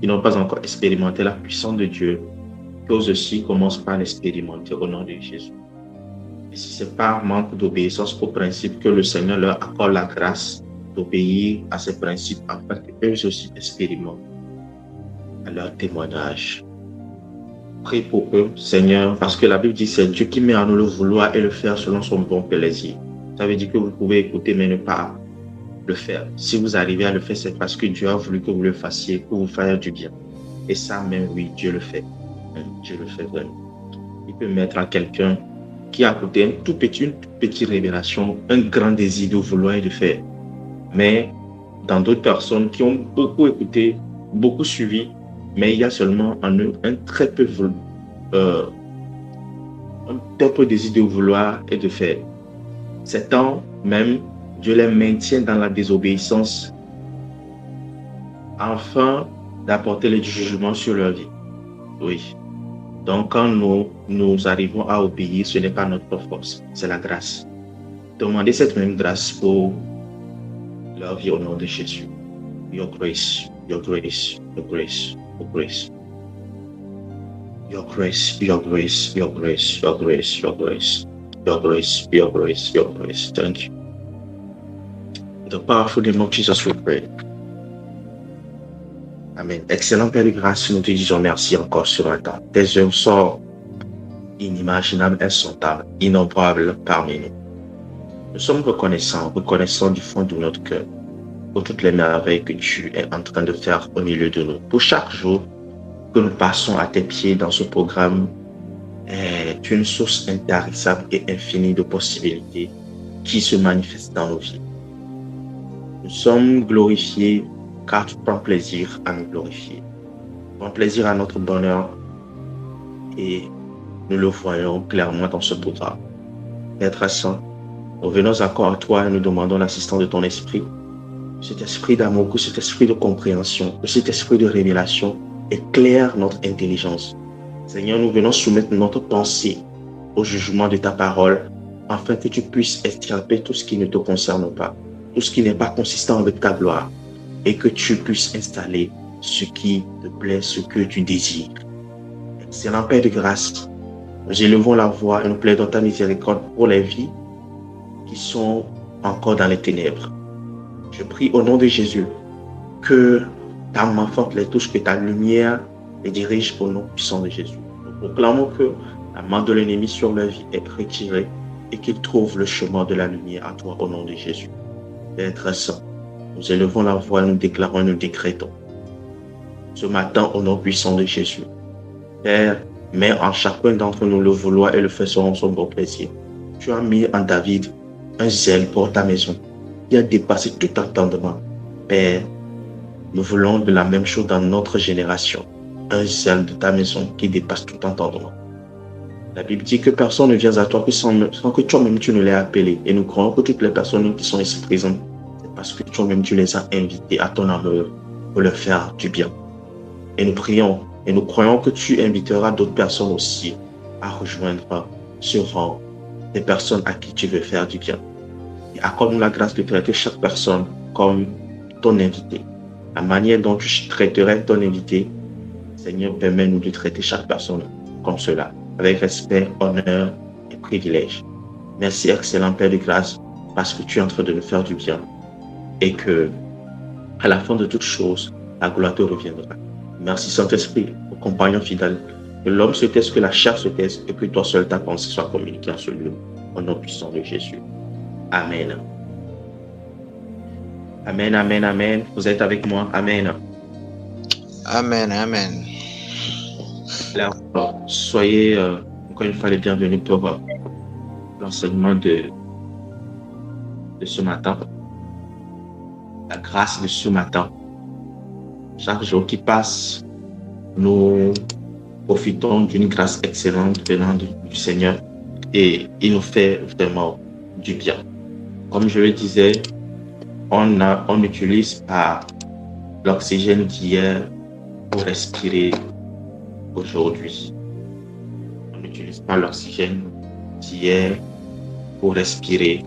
qui n'ont pas encore expérimenté la puissance de Dieu, qu'eux aussi commencent par l'expérimenter au nom de Jésus. Et si c'est par manque d'obéissance aux principes que le Seigneur leur accorde la grâce d'obéir à ces principes afin qu'eux aussi expérimentent à leur témoignage. Prie pour eux, Seigneur, parce que la Bible dit que c'est Dieu qui met en nous le vouloir et le faire selon son bon plaisir. Ça veut dire que vous pouvez écouter mais ne pas le faire. Si vous arrivez à le faire, c'est parce que Dieu a voulu que vous le fassiez pour vous faire du bien. Et ça même, oui, Dieu le fait. Dieu le fait vraiment. Il peut mettre à quelqu'un qui a écouté une toute petite révélation, un grand désir de vouloir et de faire. Mais dans d'autres personnes qui ont beaucoup écouté, beaucoup suivi, mais il y a seulement en eux un très peu désir de vouloir et de faire. Ces temps même, Dieu les maintient dans la désobéissance afin d'apporter le jugement sur leur vie. Oui. Donc, quand nous arrivons à obéir, ce n'est pas notre force, c'est la grâce. Demandez cette même grâce pour leur vie au nom de Jésus. Your grace, your grace, your grace, your grace. Your grace, your grace, your grace, your grace, your grace, your grace, your grace, your grace. Thank you. In the powerful name of Jesus we pray. Amen. Excellent Père de grâce, nous te disons merci encore ce matin. Tes œuvres sont inimaginables, insondables, innombrables parmi nous. Nous sommes reconnaissants du fond de notre cœur pour toutes les merveilles que tu es en train de faire au milieu de nous. Pour chaque jour que nous passons à tes pieds dans ce programme est une source intarissable et infinie de possibilités qui se manifestent dans nos vies. Nous sommes glorifiés car tu prends plaisir à nous glorifier. Tu prends plaisir à notre bonheur et nous le voyons clairement dans ce programme. Être saint, nous venons encore à toi et nous demandons l'assistance de ton esprit. Cet esprit d'amour, que cet esprit de compréhension, que cet esprit de révélation éclaire notre intelligence. Seigneur, nous venons soumettre notre pensée au jugement de ta parole afin que tu puisses extirper tout ce qui ne te concerne pas, tout ce qui n'est pas consistant avec ta gloire et que tu puisses installer ce qui te plaît, ce que tu désires. Excellent Père de grâce, nous élevons la voix et nous plaidons ta miséricorde pour les vies qui sont encore dans les ténèbres. Je prie au nom de Jésus que ta main forte les touche, que ta lumière les dirige au nom puissant de Jésus. Nous proclamons que la main de l'ennemi sur leur vie est retirée et qu'ils trouvent le chemin de la lumière à toi au nom de Jésus. Père très saint, nous élevons la voix, nous déclarons, nous décrétons. Ce matin, au nom puissant de Jésus, Père, mets en chacun d'entre nous le vouloir et le faire selon son bon plaisir. Tu as mis en David un zèle pour ta maison qui a dépassé tout entendement. Père, nous voulons de la même chose dans notre génération. Un zèle de ta maison qui dépasse tout entendement. La Bible dit que personne ne vient à toi sans que toi-même tu ne l'aies appelé. Et nous croyons que toutes les personnes qui sont ici présentes, c'est parce que toi-même tu les as invités à ton amour pour leur faire du bien. Et nous prions et nous croyons que tu inviteras d'autres personnes aussi à rejoindre ce rang des personnes à qui tu veux faire du bien. Et accorde-nous la grâce de traiter chaque personne comme ton invité. La manière dont tu traiterais ton invité, Seigneur, permets-nous de traiter chaque personne comme cela, avec respect, honneur et privilège. Merci, excellent Père de grâce, parce que tu es en train de nous faire du bien et que, à la fin de toutes choses, la gloire te reviendra. Merci, Saint-Esprit, au compagnon fidèle. Que l'homme se taise, que la chair se taise et que toi seul ta pensée soit communiquée en ce lieu. Au nom puissant de Jésus. Amen. Amen, amen, amen. Vous êtes avec moi. Amen. Amen, amen. Alors, soyez encore une fois les bienvenus pour l'enseignement de ce matin. La grâce de ce matin. Chaque jour qui passe, nous profitons d'une grâce excellente venant du Seigneur et il nous fait vraiment du bien. Comme je le disais, on n'utilise pas l'oxygène d'hier pour respirer aujourd'hui. On n'utilise pas l'oxygène d'hier pour respirer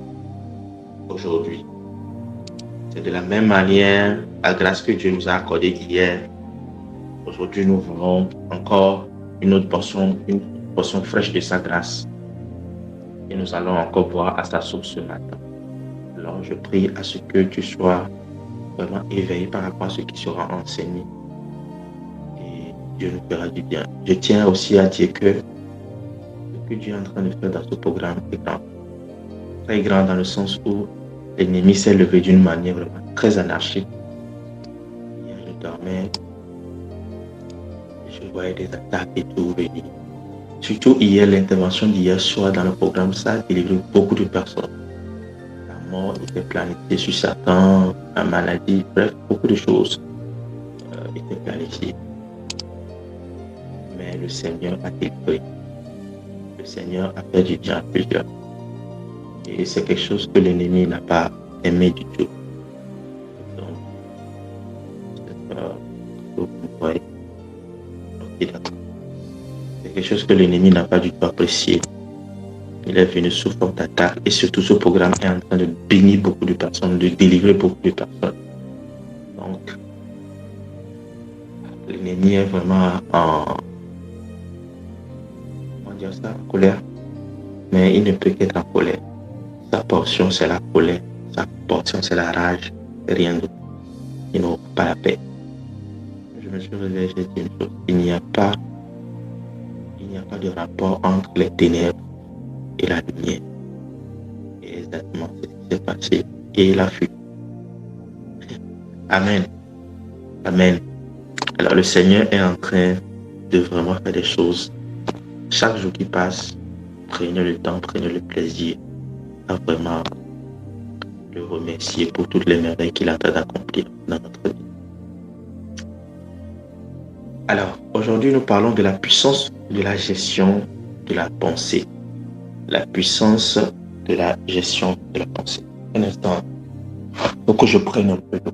aujourd'hui. C'est de la même manière la grâce que Dieu nous a accordée hier Aujourd'hui, nous voulons encore une portion fraîche de sa grâce. Et nous allons encore boire à sa source ce matin. Alors, je prie à ce que tu sois vraiment éveillé par rapport à ce qui sera enseigné. Et Dieu nous fera du bien. Je tiens aussi à dire que ce que Dieu est en train de faire dans ce programme est grand. Très grand dans le sens où l'ennemi s'est levé d'une manière vraiment très anarchique. Hier, je dormais, je voyais des attaques et tout venir. Surtout hier, l'intervention d'hier soir dans le programme, ça a délivré beaucoup de personnes. La mort était planifiée sur Satan, la maladie, bref, beaucoup de choses étaient planifiées. Mais le Seigneur a délivré. Le Seigneur a fait du bien à plusieurs. Et c'est quelque chose que l'ennemi n'a pas aimé du tout. Donc, vous voyez. Ok, d'accord. C'est quelque chose que l'ennemi n'a pas du tout apprécié. Il est venu sous forme d'attaque et surtout ce programme est en train de bénir beaucoup de personnes, de délivrer beaucoup de personnes. Donc, l'ennemi est vraiment en colère, mais il ne peut qu'être en colère. Sa portion, c'est la colère. Sa portion, c'est la rage. Rien d'autre. Il n'aura pas la paix. Je me suis réveillé, j'ai dit une chose. Il n'y a pas de rapport entre les ténèbres et la lumière. Et exactement ce qui s'est passé. Et il a fui. Amen. Amen. Alors le Seigneur est en train de vraiment faire des choses. Chaque jour qui passe, prenez le temps, prenez le plaisir à vraiment le remercier pour toutes les merveilles qu'il est en train d'accomplir dans notre vie. Alors, aujourd'hui, nous parlons de la puissance de la gestion de la pensée. La puissance de la gestion de la pensée. Un instant, il faut que je prenne un peu d'eau.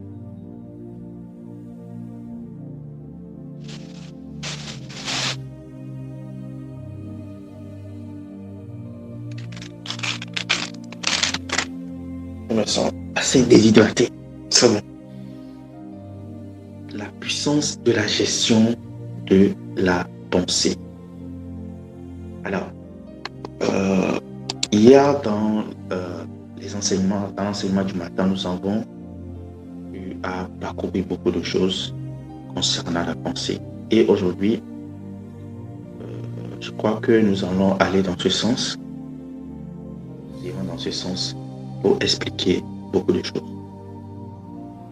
Je me sens assez déshydraté. C'est bon. La puissance de la gestion de la pensée. Alors, hier dans l'enseignement du matin, nous avons eu à parcourir beaucoup de choses concernant la pensée. Et aujourd'hui, je crois que nous allons aller dans ce sens. Nous irons dans ce sens pour expliquer beaucoup de choses.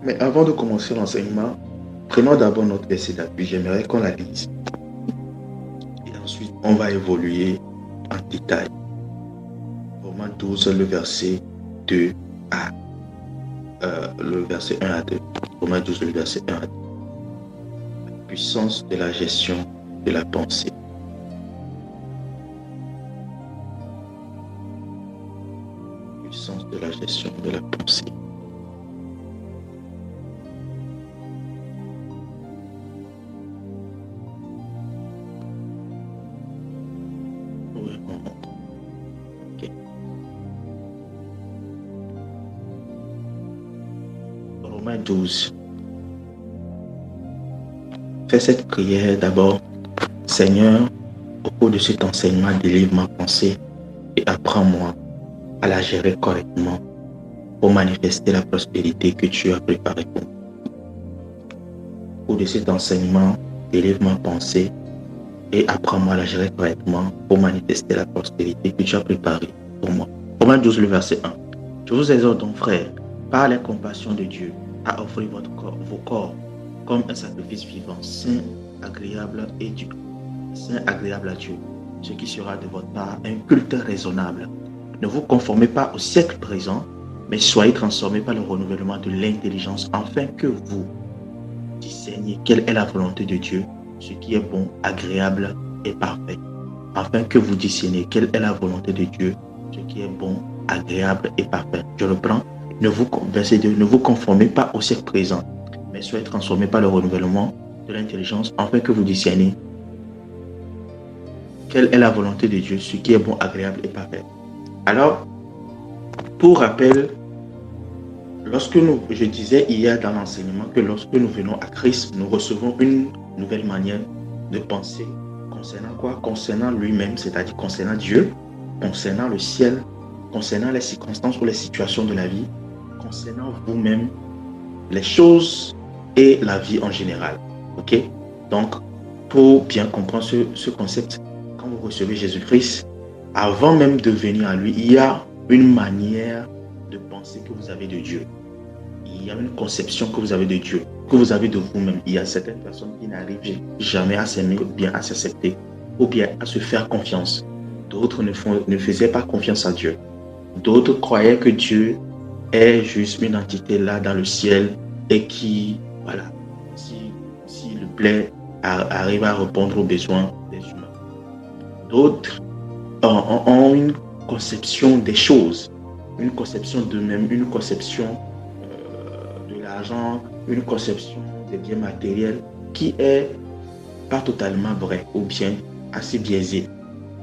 Mais avant de commencer l'enseignement, prenons d'abord notre verset d'appui. J'aimerais qu'on la lise. Et ensuite, on va évoluer en détail. Romains 12, le verset 2 à le verset 1 à 2. Romains 12, le verset 1 à 2. La puissance de la gestion de la pensée. Puissance de la gestion de la pensée. Ok. Romains 12. Fais cette prière d'abord. Seigneur, au cours de cet enseignement, délivre ma pensée et apprends-moi à la gérer correctement pour manifester la prospérité que tu as préparée pour moi. Au cours de cet enseignement, délivre ma pensée et apprends-moi à la gérer correctement pour manifester la prospérité que tu as préparée pour moi. Romains 12, le verset 1. Je vous exhorte donc, frères, par la compassion de Dieu, à offrir vos corps comme un sacrifice vivant, saint, agréable à Dieu, ce qui sera de votre part un culte raisonnable. Ne vous conformez pas au siècle présent, mais soyez transformés par le renouvellement de l'intelligence, afin que vous discerniez quelle est la volonté de Dieu, ce qui est bon, agréable et parfait. Afin que vous discerniez quelle est la volonté de Dieu, ce qui est bon, agréable et parfait. Je reprends. Verset 2. Ne vous conformez pas au siècle présent, mais soyez transformés par le renouvellement de l'intelligence, afin que vous discerniez quelle est la volonté de Dieu, ce qui est bon, agréable et parfait. Alors, pour rappel, je disais hier dans l'enseignement que lorsque nous venons à Christ, nous recevons une nouvelle manière de penser concernant quoi? Concernant lui-même, c'est-à-dire concernant Dieu, concernant le ciel, concernant les circonstances ou les situations de la vie, concernant vous-même, les choses et la vie en général. Ok? Donc, pour bien comprendre ce concept, quand vous recevez Jésus-Christ, avant même de venir à lui, il y a une manière de penser que vous avez de Dieu. Il y a une conception que vous avez de Dieu, que vous avez de vous-même. Il y a certaines personnes qui n'arrivent jamais à s'aimer, ou bien à s'accepter, ou bien à se faire confiance. D'autres ne faisaient pas confiance à Dieu. D'autres croyaient que Dieu est juste une entité là dans le ciel et qui, voilà, s'il le plaît, arrive à répondre aux besoins des humains. D'autres ont une conception des choses, une conception d'eux-mêmes, une conception de l'argent, une conception des biens matériels qui est pas totalement vraie ou bien assez biaisée.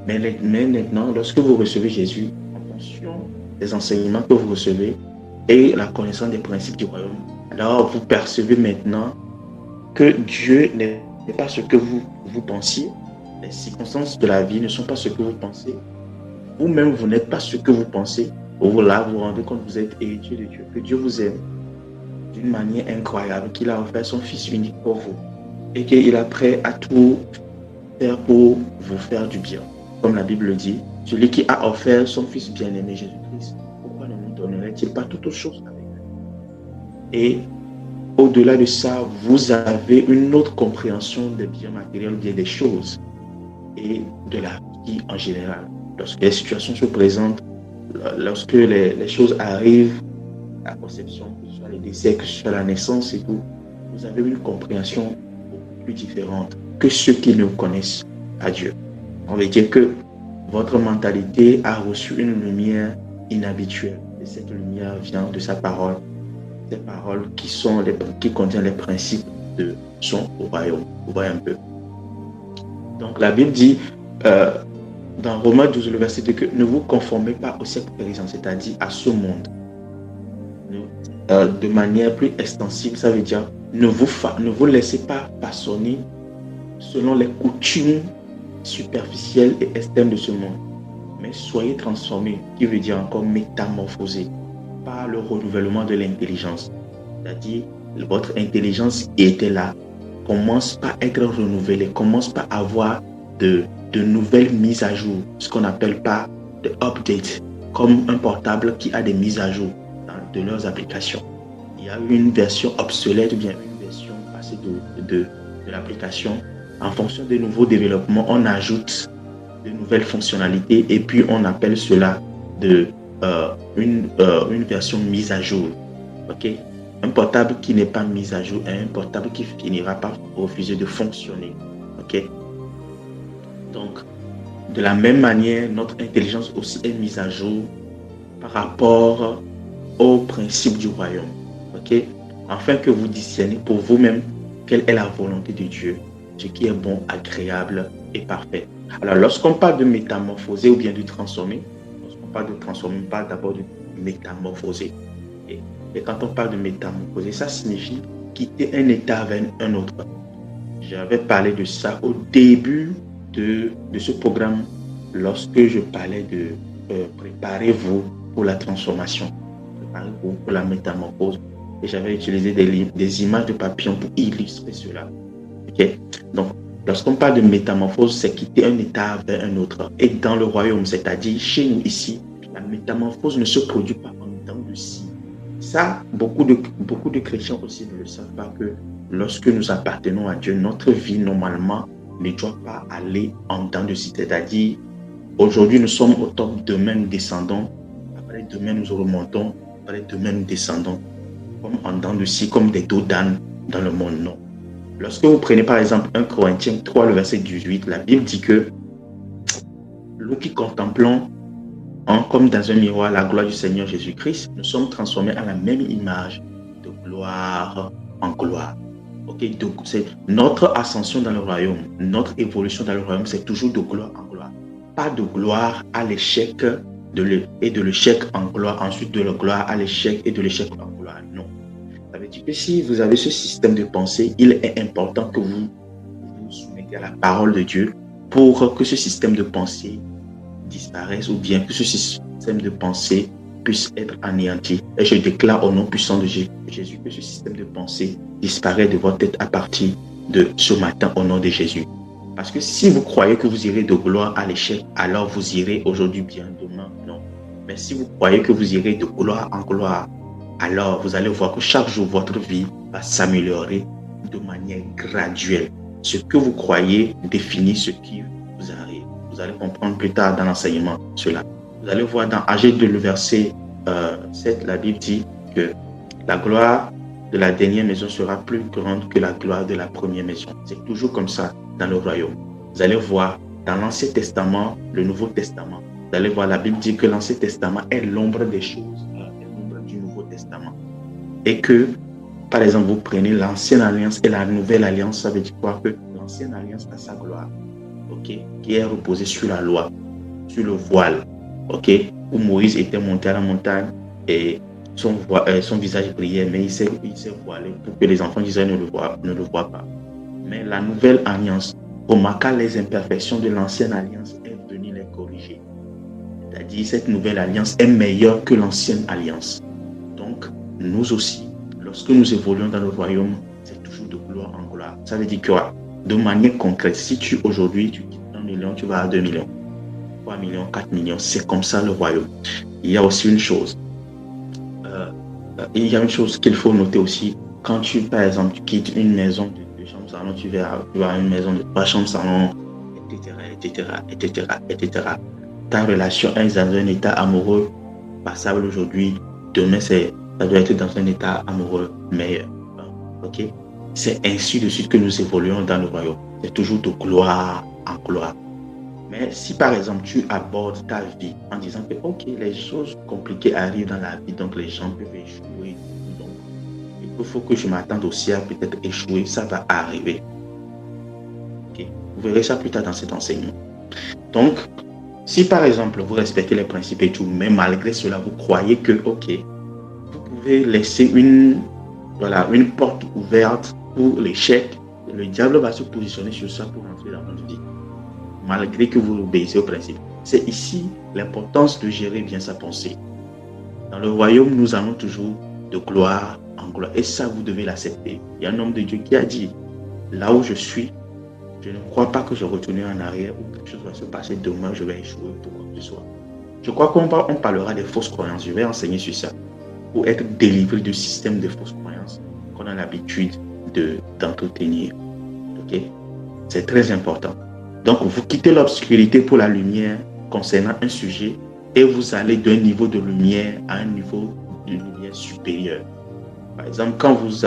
Mais maintenant, lorsque vous recevez Jésus, en fonction des enseignements que vous recevez et la connaissance des principes du royaume, alors vous percevez maintenant que Dieu n'est pas ce que vous pensiez. Les circonstances de la vie ne sont pas ce que vous pensez. Vous-même, vous n'êtes pas ce que vous pensez. Vous là, vous rendez compte que vous êtes héritier de Dieu, que Dieu vous aime d'une manière incroyable, qu'il a offert son Fils unique pour vous et qu'il est prêt à tout faire pour vous faire du bien. Comme la Bible le dit, celui qui a offert son Fils bien-aimé Jésus-Christ, pourquoi ne nous donnerait-il pas toutes choses avec lui? Et au-delà de ça, vous avez une autre compréhension des biens matériels, bien des choses et de la vie en général. Lorsque les situations se présentent, lorsque les choses arrivent, la conception, que ce soit les décès, que ce soit la naissance et tout, vous avez une compréhension plus différente que ceux qui ne connaissent pas Dieu. On veut dire que votre mentalité a reçu une lumière inhabituelle. Et cette lumière vient de sa parole. Ces paroles qui contiennent les principes de son royaume. Vous voyez un peu. Donc la Bible dit dans Romains 12, le verset 2, que ne vous conformez pas au siècle présent, c'est-à-dire à ce monde. De manière plus extensive, ça veut dire ne vous laissez pas façonner selon les coutumes superficielles et externes de ce monde, mais soyez transformés, qui veut dire encore métamorphosés, par le renouvellement de l'intelligence. C'est-à-dire, votre intelligence qui était là commence par être renouvelée, commence par avoir de nouvelles mises à jour, ce qu'on appelle pas de update, comme un portable qui a des mises à jour de leurs applications. Il y a une version obsolète ou bien une version passée de l'application. En fonction des nouveaux développements, on ajoute de nouvelles fonctionnalités et puis on appelle cela une version mise à jour. Okay? Un portable qui n'est pas mis à jour est un portable qui finira par refuser de fonctionner. Okay? Donc, de la même manière, notre intelligence aussi est mise à jour par rapport au principe du royaume. Okay? Afin que vous discerniez pour vous-même quelle est la volonté de Dieu, ce qui est bon, agréable et parfait. Alors, lorsqu'on parle de métamorphoser ou bien de transformer, lorsqu'on parle de transformer, on parle d'abord de métamorphoser. Et quand on parle de métamorphoser, ça signifie quitter un état vers un autre. J'avais parlé de ça au début de ce programme lorsque je parlais de préparez-vous pour la transformation, préparez-vous pour la métamorphose. Et j'avais utilisé des images de papillons pour illustrer cela. Okay? Donc, lorsqu'on parle de métamorphose, c'est quitter un état vers un autre. Et dans le royaume, c'est-à-dire chez nous ici, la métamorphose ne se produit pas en temps de scie. Ça, beaucoup de chrétiens aussi ne le savent pas, que lorsque nous appartenons à Dieu, notre vie normalement ne doit pas aller en temps de scie. C'est-à-dire, aujourd'hui nous sommes au top, demain nous descendons, après demain nous remontons, après demain nous descendons, comme en temps de scie, comme des dos d'âne dans le monde. Non. Lorsque vous prenez par exemple 1 Corinthiens 3, le verset 18, la Bible dit que nous qui contemplons comme dans un miroir la gloire du Seigneur Jésus-Christ, nous sommes transformés à la même image, de gloire en gloire. Okay? Donc, c'est notre ascension dans le royaume, notre évolution dans le royaume, c'est toujours de gloire en gloire. Pas de gloire à l'échec et de l'échec en gloire, ensuite de la gloire à l'échec et de l'échec en gloire. Non. Ça veut dire que si vous avez ce système de pensée, il est important que vous à la parole de Dieu pour que ce système de pensée disparaisse ou bien que ce système de pensée puisse être anéanti. Et je déclare au nom puissant de Jésus que ce système de pensée disparaît de votre tête à partir de ce matin au nom de Jésus. Parce que si vous croyez que vous irez de gloire à l'échec, alors vous irez aujourd'hui bien, demain non. Mais si vous croyez que vous irez de gloire en gloire, alors vous allez voir que chaque jour votre vie va s'améliorer de manière graduelle. Ce que vous croyez définit ce qui vous arrive. Vous allez comprendre plus tard dans l'enseignement cela. Vous allez voir dans Agé 2, le verset 7, la Bible dit que la gloire de la dernière maison sera plus grande que la gloire de la première maison. C'est toujours comme ça dans le royaume. Vous allez voir dans l'Ancien Testament, le Nouveau Testament. Vous allez voir, la Bible dit que l'Ancien Testament est l'ombre des choses, l'ombre du Nouveau Testament. Et que, par exemple, vous prenez l'Ancienne Alliance et la Nouvelle Alliance, ça veut dire quoi? Que l'Ancienne Alliance a sa gloire, ok, qui est reposée sur la loi, sur le voile, ok, où Moïse était monté à la montagne et son visage brillait, mais il s'est voilé pour que les enfants d'Israël ne le voient pas. Mais la Nouvelle Alliance, remarquant les imperfections de l'Ancienne Alliance, est venue les corriger. C'est-à-dire, cette Nouvelle Alliance est meilleure que l'Ancienne Alliance. Donc, nous aussi, lorsque nous évoluons dans le royaume, c'est toujours de gloire en gloire. Ça veut dire que, de manière concrète, si aujourd'hui, tu quittes 1 million, tu vas à 2 millions, 3 millions, 4 millions. C'est comme ça le royaume. Il y a aussi une chose. Il y a une chose qu'il faut noter aussi. Quand tu, par exemple, tu quittes une maison de 2 chambres salon, tu vas à une maison de 3 chambres salon, etc. Ta relation est dans un état amoureux passable aujourd'hui. Demain, ça doit être dans un état amoureux meilleur. Ok? C'est ainsi de suite que nous évoluons dans le royaume. C'est toujours de gloire en gloire. Mais si par exemple tu abordes ta vie en disant que ok, les choses compliquées arrivent dans la vie, donc les gens peuvent échouer, donc il faut que je m'attende aussi à peut-être échouer, ça va arriver. Okay. Vous verrez ça plus tard dans cet enseignement. Donc, si par exemple vous respectez les principes et tout, mais malgré cela vous croyez que ok, vous pouvez laisser une porte ouverte pour l'échec, le diable va se positionner sur ça pour entrer dans votre vie. Malgré que vous obéissez au principe. C'est ici l'importance de gérer bien sa pensée. Dans le royaume, nous allons toujours de gloire en gloire. Et ça, vous devez l'accepter. Il y a un homme de Dieu qui a dit, là où je suis, je ne crois pas que je retourne en arrière ou quelque chose va se passer demain, je vais échouer pour quoi que ce soit. Je crois qu'on parlera des fausses croyances. Je vais enseigner sur ça pour être délivré du système de fausses croyances qu'on a l'habitude d'entretenir. Ok? C'est très important. Donc, vous quittez l'obscurité pour la lumière concernant un sujet et vous allez d'un niveau de lumière à un niveau de lumière supérieur. Par exemple, quand vous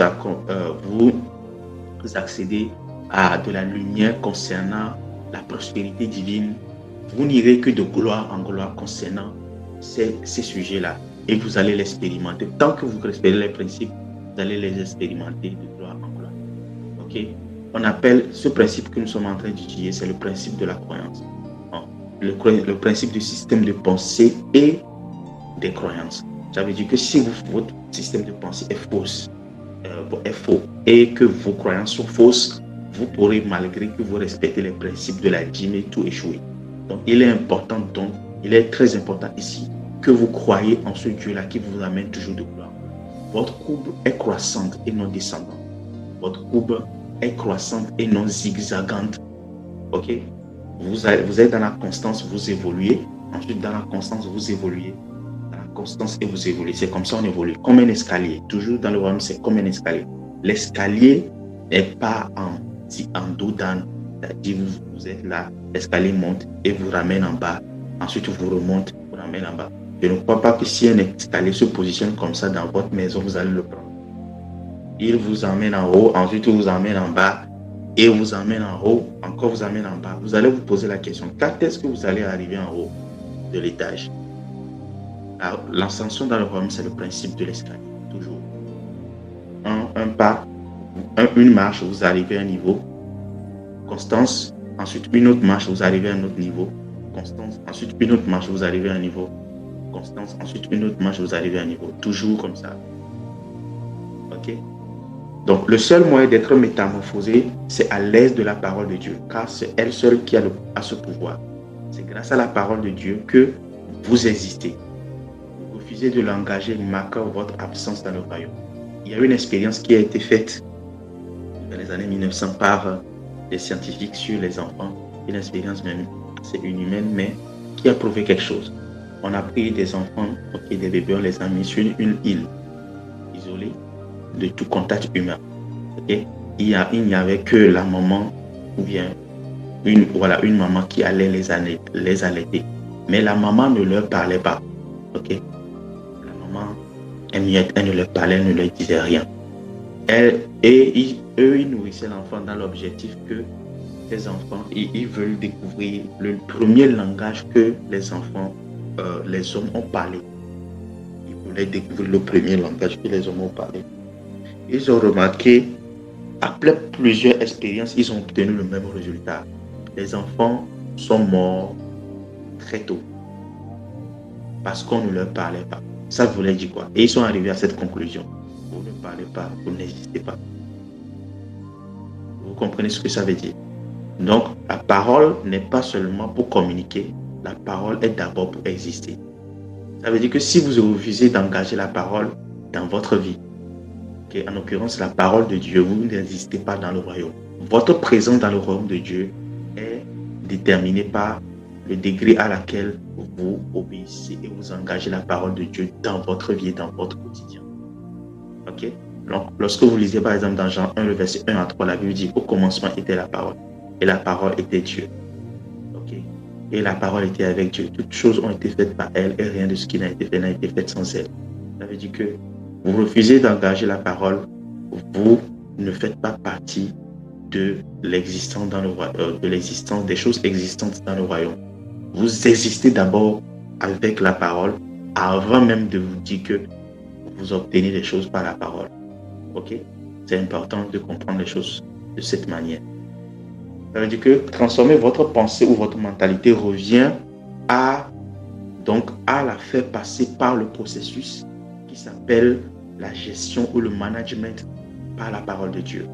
accédez à de la lumière concernant la prospérité divine, vous n'irez que de gloire en gloire concernant ces sujets-là et vous allez l'expérimenter. Tant que vous respectez les principes, vous allez les expérimenter de gloire en gloire. Ok? On appelle ce principe que nous sommes en train d'étudier, c'est le principe de la croyance. Le principe du système de pensée et des croyances. Ça veut dire que si votre système de pensée est faux et que vos croyances sont fausses, vous pourrez, malgré que vous respectez les principes de la dîme, et tout échouer. Donc, il est très important ici que vous croyez en ce Dieu-là qui vous amène toujours de gloire. Votre courbe est croissante et non descendante. Votre courbe est croissante et non zigzagante. Ok? Vous êtes dans la constance, vous évoluez. Ensuite, dans la constance, vous évoluez. Dans la constance et vous évoluez. C'est comme ça on évolue. Comme un escalier. Toujours dans le royaume, c'est comme un escalier. L'escalier n'est pas en dos d'âne. C'est-à-dire, vous êtes là, l'escalier monte et vous ramène en bas. Ensuite, vous remonte, vous ramène en bas. Je ne crois pas que si un escalier se positionne comme ça dans votre maison, vous allez le prendre. Il vous emmène en haut, ensuite vous emmène en bas, et vous emmène en haut, encore vous emmène en bas. Vous allez vous poser la question, quand est-ce que vous allez arriver en haut de l'étage? Alors, l'ascension dans le royaume, c'est le principe de l'escalier, toujours. Un pas, une marche, vous arrivez à un niveau. Constance, ensuite une autre marche, vous arrivez à un autre niveau. Constance, ensuite une autre marche, vous arrivez à un niveau. Constance, ensuite une autre marche, vous arrivez à un niveau. Toujours comme ça. Ok? Donc, le seul moyen d'être métamorphosé, c'est à l'aide de la parole de Dieu, car c'est elle seule qui a ce pouvoir. C'est grâce à la parole de Dieu que vous existez. Vous refusez de l'engager, marquant votre absence dans le royaume. Il y a une expérience qui a été faite dans les années 1900 par des scientifiques sur les enfants, une expérience même, c'est inhumaine, mais qui a prouvé quelque chose. On a pris des enfants, des bébés, on les a mis sur une île, isolée de tout contact humain. Il n'y avait que la maman, ou bien une maman qui allait les allaiter. Mais la maman ne leur parlait pas. La maman, elle ne leur parlait, elle ne leur disait rien. Eux, ils nourrissaient l'enfant dans l'objectif que les enfants, ils veulent découvrir le premier langage que les enfants, les hommes ont parlé. Ils voulaient découvrir le premier langage que les hommes ont parlé. Ils ont remarqué, après plusieurs expériences, ils ont obtenu le même résultat. Les enfants sont morts très tôt parce qu'on ne leur parlait pas. Ça voulait dire quoi? Et ils sont arrivés à cette conclusion. Vous ne parlez pas, vous n'existez pas. Vous comprenez ce que ça veut dire? Donc, la parole n'est pas seulement pour communiquer, la parole est d'abord pour exister. Ça veut dire que si vous refusez d'engager la parole dans votre vie, en l'occurrence la parole de Dieu, vous n'existez pas dans le royaume. Votre présence dans le royaume de Dieu est déterminée par le degré à laquelle vous obéissez et vous engagez la parole de Dieu dans votre vie et dans votre quotidien. Ok? Donc, lorsque vous lisez par exemple dans Jean 1, le verset 1 à 3, la Bible dit: au commencement était la parole, et la parole était Dieu. Ok? Et la parole était avec Dieu. Toutes choses ont été faites par elle, et rien de ce qui n'a été fait sans elle. Ça veut dire que vous refusez d'engager la parole, vous ne faites pas partie de l'existence dans le royaume, de l'existence des choses existantes dans le royaume. Vous existez d'abord avec la parole avant même de vous dire que vous obtenez des choses par la parole. Ok? C'est important de comprendre les choses de cette manière. Ça veut dire que transformer votre pensée ou votre mentalité revient à la faire passer par le processus qui s'appelle la gestion ou le management par la parole de Dieu.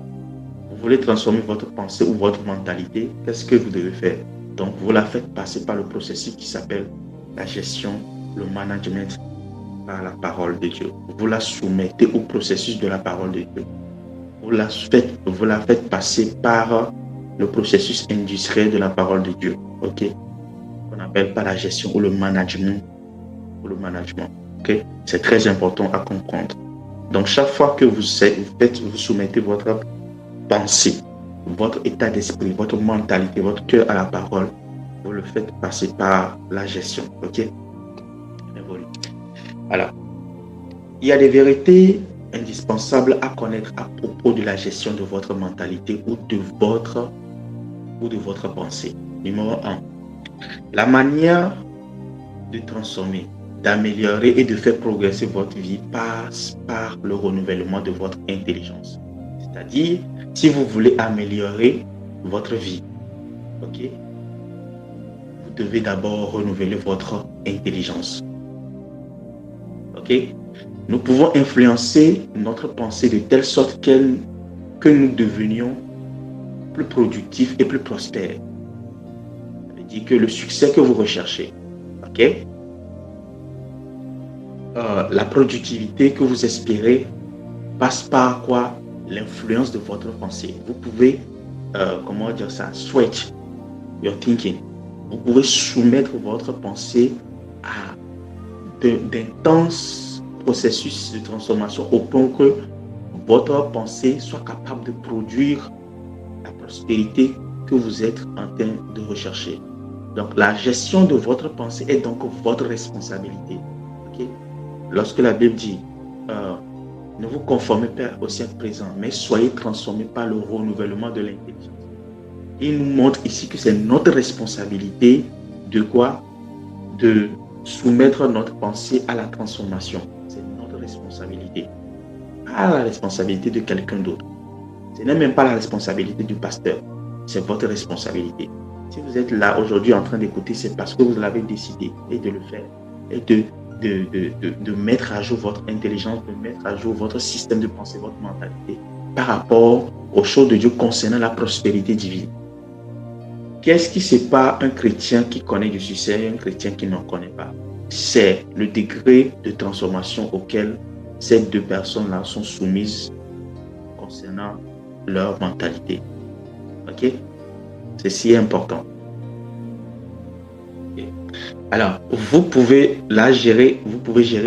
Vous voulez transformer votre pensée ou votre mentalité, qu'est-ce que vous devez faire? Donc, vous la faites passer par le processus qui s'appelle la gestion, le management par la parole de Dieu. Vous la soumettez au processus de la parole de Dieu. Vous la faites passer par le processus industriel de la parole de Dieu. Ok? On appelle pas la gestion ou le management. Ok? C'est très important à comprendre. Donc, chaque fois que vous soumettez votre pensée, votre état d'esprit, votre mentalité, votre cœur à la parole, vous le faites passer par la gestion. Ok? Alors, il y a des vérités indispensables à connaître à propos de la gestion de votre mentalité ou de votre pensée. Numéro 1, la manière de transformer, d'améliorer et de faire progresser votre vie passe par le renouvellement de votre intelligence. C'est-à-dire, si vous voulez améliorer votre vie, ok, vous devez d'abord renouveler votre intelligence. Ok? Nous pouvons influencer notre pensée de telle sorte que nous devenions plus productifs et plus prospères. Ça veut dire que le succès que vous recherchez, ok? La productivité que vous espérez passe par quoi? L'influence de votre pensée. Vous pouvez, switch your thinking. Vous pouvez soumettre votre pensée à d'intenses processus de transformation au point que votre pensée soit capable de produire la prospérité que vous êtes en train de rechercher. Donc, la gestion de votre pensée est donc votre responsabilité. Okay? Lorsque la Bible dit ne vous conformez pas au siècle présent, mais soyez transformés par le renouvellement de l'intelligence. Il nous montre ici que c'est notre responsabilité de quoi? De soumettre notre pensée à la transformation. C'est notre responsabilité. Pas la responsabilité de quelqu'un d'autre. Ce n'est même pas la responsabilité du pasteur. C'est votre responsabilité. Si vous êtes là aujourd'hui en train d'écouter, c'est parce que vous l'avez décidé et de le faire. Et de mettre à jour votre intelligence, de mettre à jour votre système de pensée, votre mentalité. par rapport aux choses de Dieu concernant la prospérité divine. Qu'est-ce qui sépare un chrétien qui connaît du succès et un chrétien qui n'en connaît pas? C'est le degré de transformation auquel ces deux personnes-là sont soumises concernant leur mentalité. Ok? C'est si important. Okay. Alors, vous pouvez gérer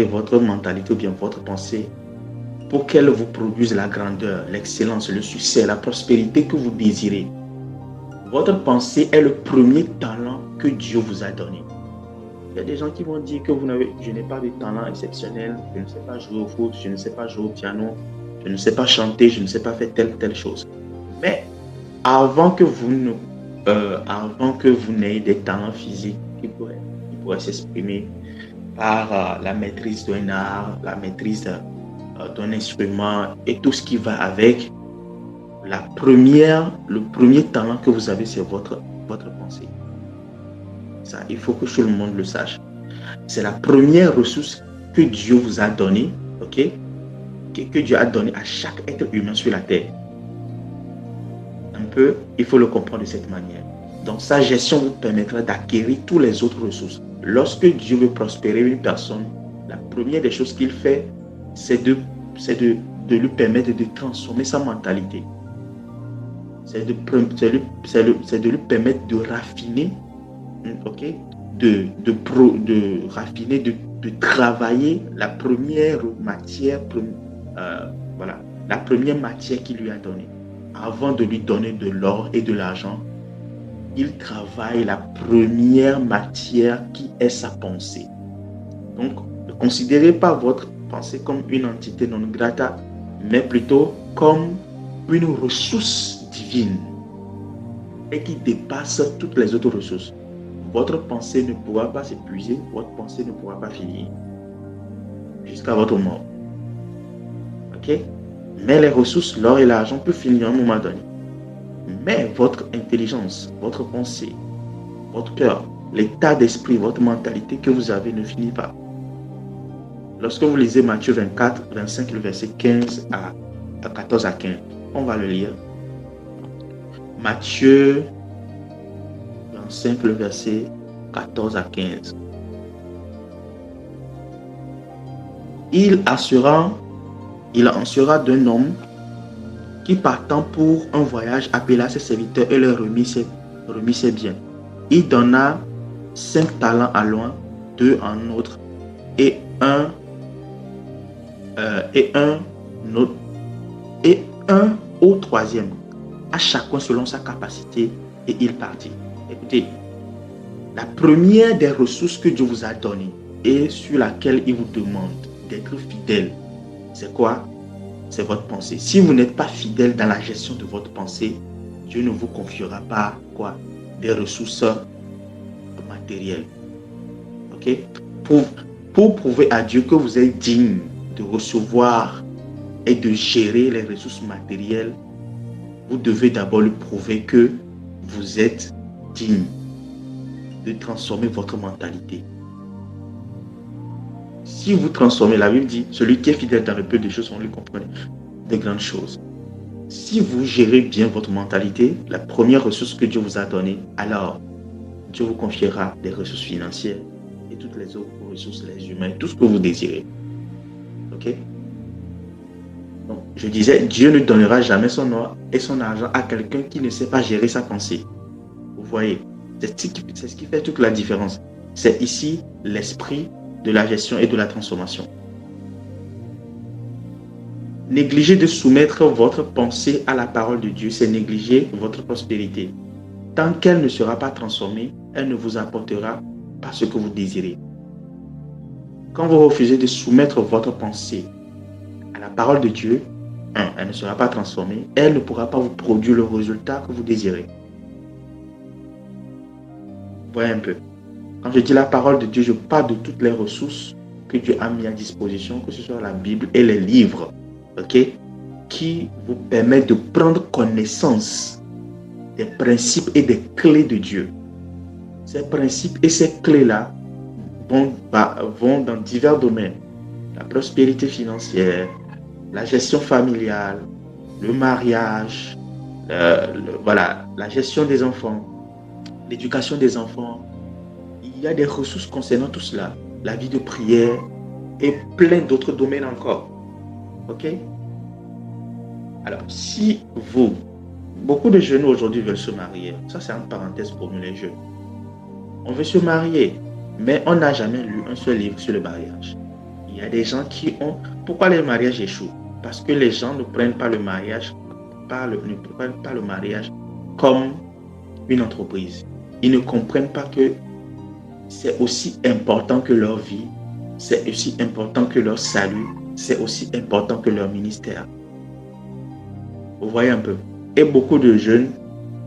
votre mentalité ou bien votre pensée pour qu'elle vous produise la grandeur, l'excellence, le succès, la prospérité que vous désirez. Votre pensée est le premier talent que Dieu vous a donné. Il y a des gens qui vont dire que je n'ai pas de talent exceptionnel, je ne sais pas jouer au foot, je ne sais pas jouer au piano, je ne sais pas chanter, je ne sais pas faire telle chose. Mais avant que vous n'ayez des talents physiques qui pourraient s'exprimer par la maîtrise d'un art, la maîtrise d'un instrument et tout ce qui va avec, le premier talent que vous avez, c'est votre pensée. Ça, il faut que tout le monde le sache. C'est la première ressource que Dieu vous a donnée, ok? Que Dieu a donnée à chaque être humain sur la terre. Il faut le comprendre de cette manière. Donc, sa gestion vous permettra d'acquérir toutes les autres ressources. Lorsque Dieu veut prospérer une personne, la première des choses qu'il fait, c'est de lui permettre de transformer sa mentalité. C'est de lui permettre de raffiner, ok, de raffiner, de travailler la première matière, la première matière qu'il lui a donnée. Avant de lui donner de l'or et de l'argent, il travaille la première matière qui est sa pensée. Donc, ne considérez pas votre pensée comme une entité non grata, mais plutôt comme une ressource divine et qui dépasse toutes les autres ressources. Votre pensée ne pourra pas s'épuiser, votre pensée ne pourra pas finir jusqu'à votre mort. Ok? Mais les ressources, l'or et l'argent peuvent finir à un moment donné. Mais votre intelligence, votre pensée, votre cœur, l'état d'esprit, votre mentalité que vous avez ne finit pas. Lorsque vous lisez Matthieu 24, 25, le verset 15 à 14 à 15, on va le lire. Matthieu 25, le verset 14 à 15. Il en sera d'un homme qui, partant pour un voyage, appela ses serviteurs et leur remit ses biens. Il donna 5 talents à l'un, 2 à un autre, et un au troisième, à chacun selon sa capacité, et il partit. Écoutez, la première des ressources que Dieu vous a données et sur laquelle il vous demande d'être fidèle, c'est quoi? C'est votre pensée. Si vous n'êtes pas fidèle dans la gestion de votre pensée, Dieu ne vous confiera pas quoi? Des ressources matérielles. Ok? Pour prouver à Dieu que vous êtes digne de recevoir et de gérer les ressources matérielles, vous devez d'abord lui prouver que vous êtes digne de transformer votre mentalité. Si vous transformez, la Bible dit, celui qui est fidèle dans le peu de choses, on lui comprend de grandes choses. Si vous gérez bien votre mentalité, la première ressource que Dieu vous a donnée, alors Dieu vous confiera des ressources financières et toutes les autres ressources, les humains, tout ce que vous désirez. Ok? Donc, je disais, Dieu ne donnera jamais son or et son argent à quelqu'un qui ne sait pas gérer sa pensée. Vous voyez, c'est ce qui fait toute la différence. C'est ici l'esprit de la gestion et de la transformation. Négliger de soumettre votre pensée à la parole de Dieu, c'est négliger votre prospérité. Tant qu'elle ne sera pas transformée, elle ne vous apportera pas ce que vous désirez. Quand vous refusez de soumettre votre pensée à la parole de Dieu, elle ne sera pas transformée, elle ne pourra pas vous produire le résultat que vous désirez. Voyez un peu. Quand je dis la parole de Dieu, je parle de toutes les ressources que Dieu a mis à disposition, que ce soit la Bible et les livres, ok, qui vous permettent de prendre connaissance des principes et des clés de Dieu. Ces principes et ces clés-là vont dans divers domaines. La prospérité financière, la gestion familiale, le mariage, voilà, la gestion des enfants, l'éducation des enfants. Il y a des ressources concernant tout cela, la vie de prière et plein d'autres domaines encore. Ok? Alors, si beaucoup de jeunes aujourd'hui veulent se marier, ça c'est une parenthèse pour nous les jeunes. On veut se marier, mais on n'a jamais lu un seul livre sur le mariage. Il y a des gens qui ont... Pourquoi les mariages échouent? Parce que les gens ne prennent pas le mariage, ne prennent pas le mariage comme une entreprise. Ils ne comprennent pas que c'est aussi important que leur vie, c'est aussi important que leur salut, c'est aussi important que leur ministère. Vous voyez un peu. Et beaucoup de jeunes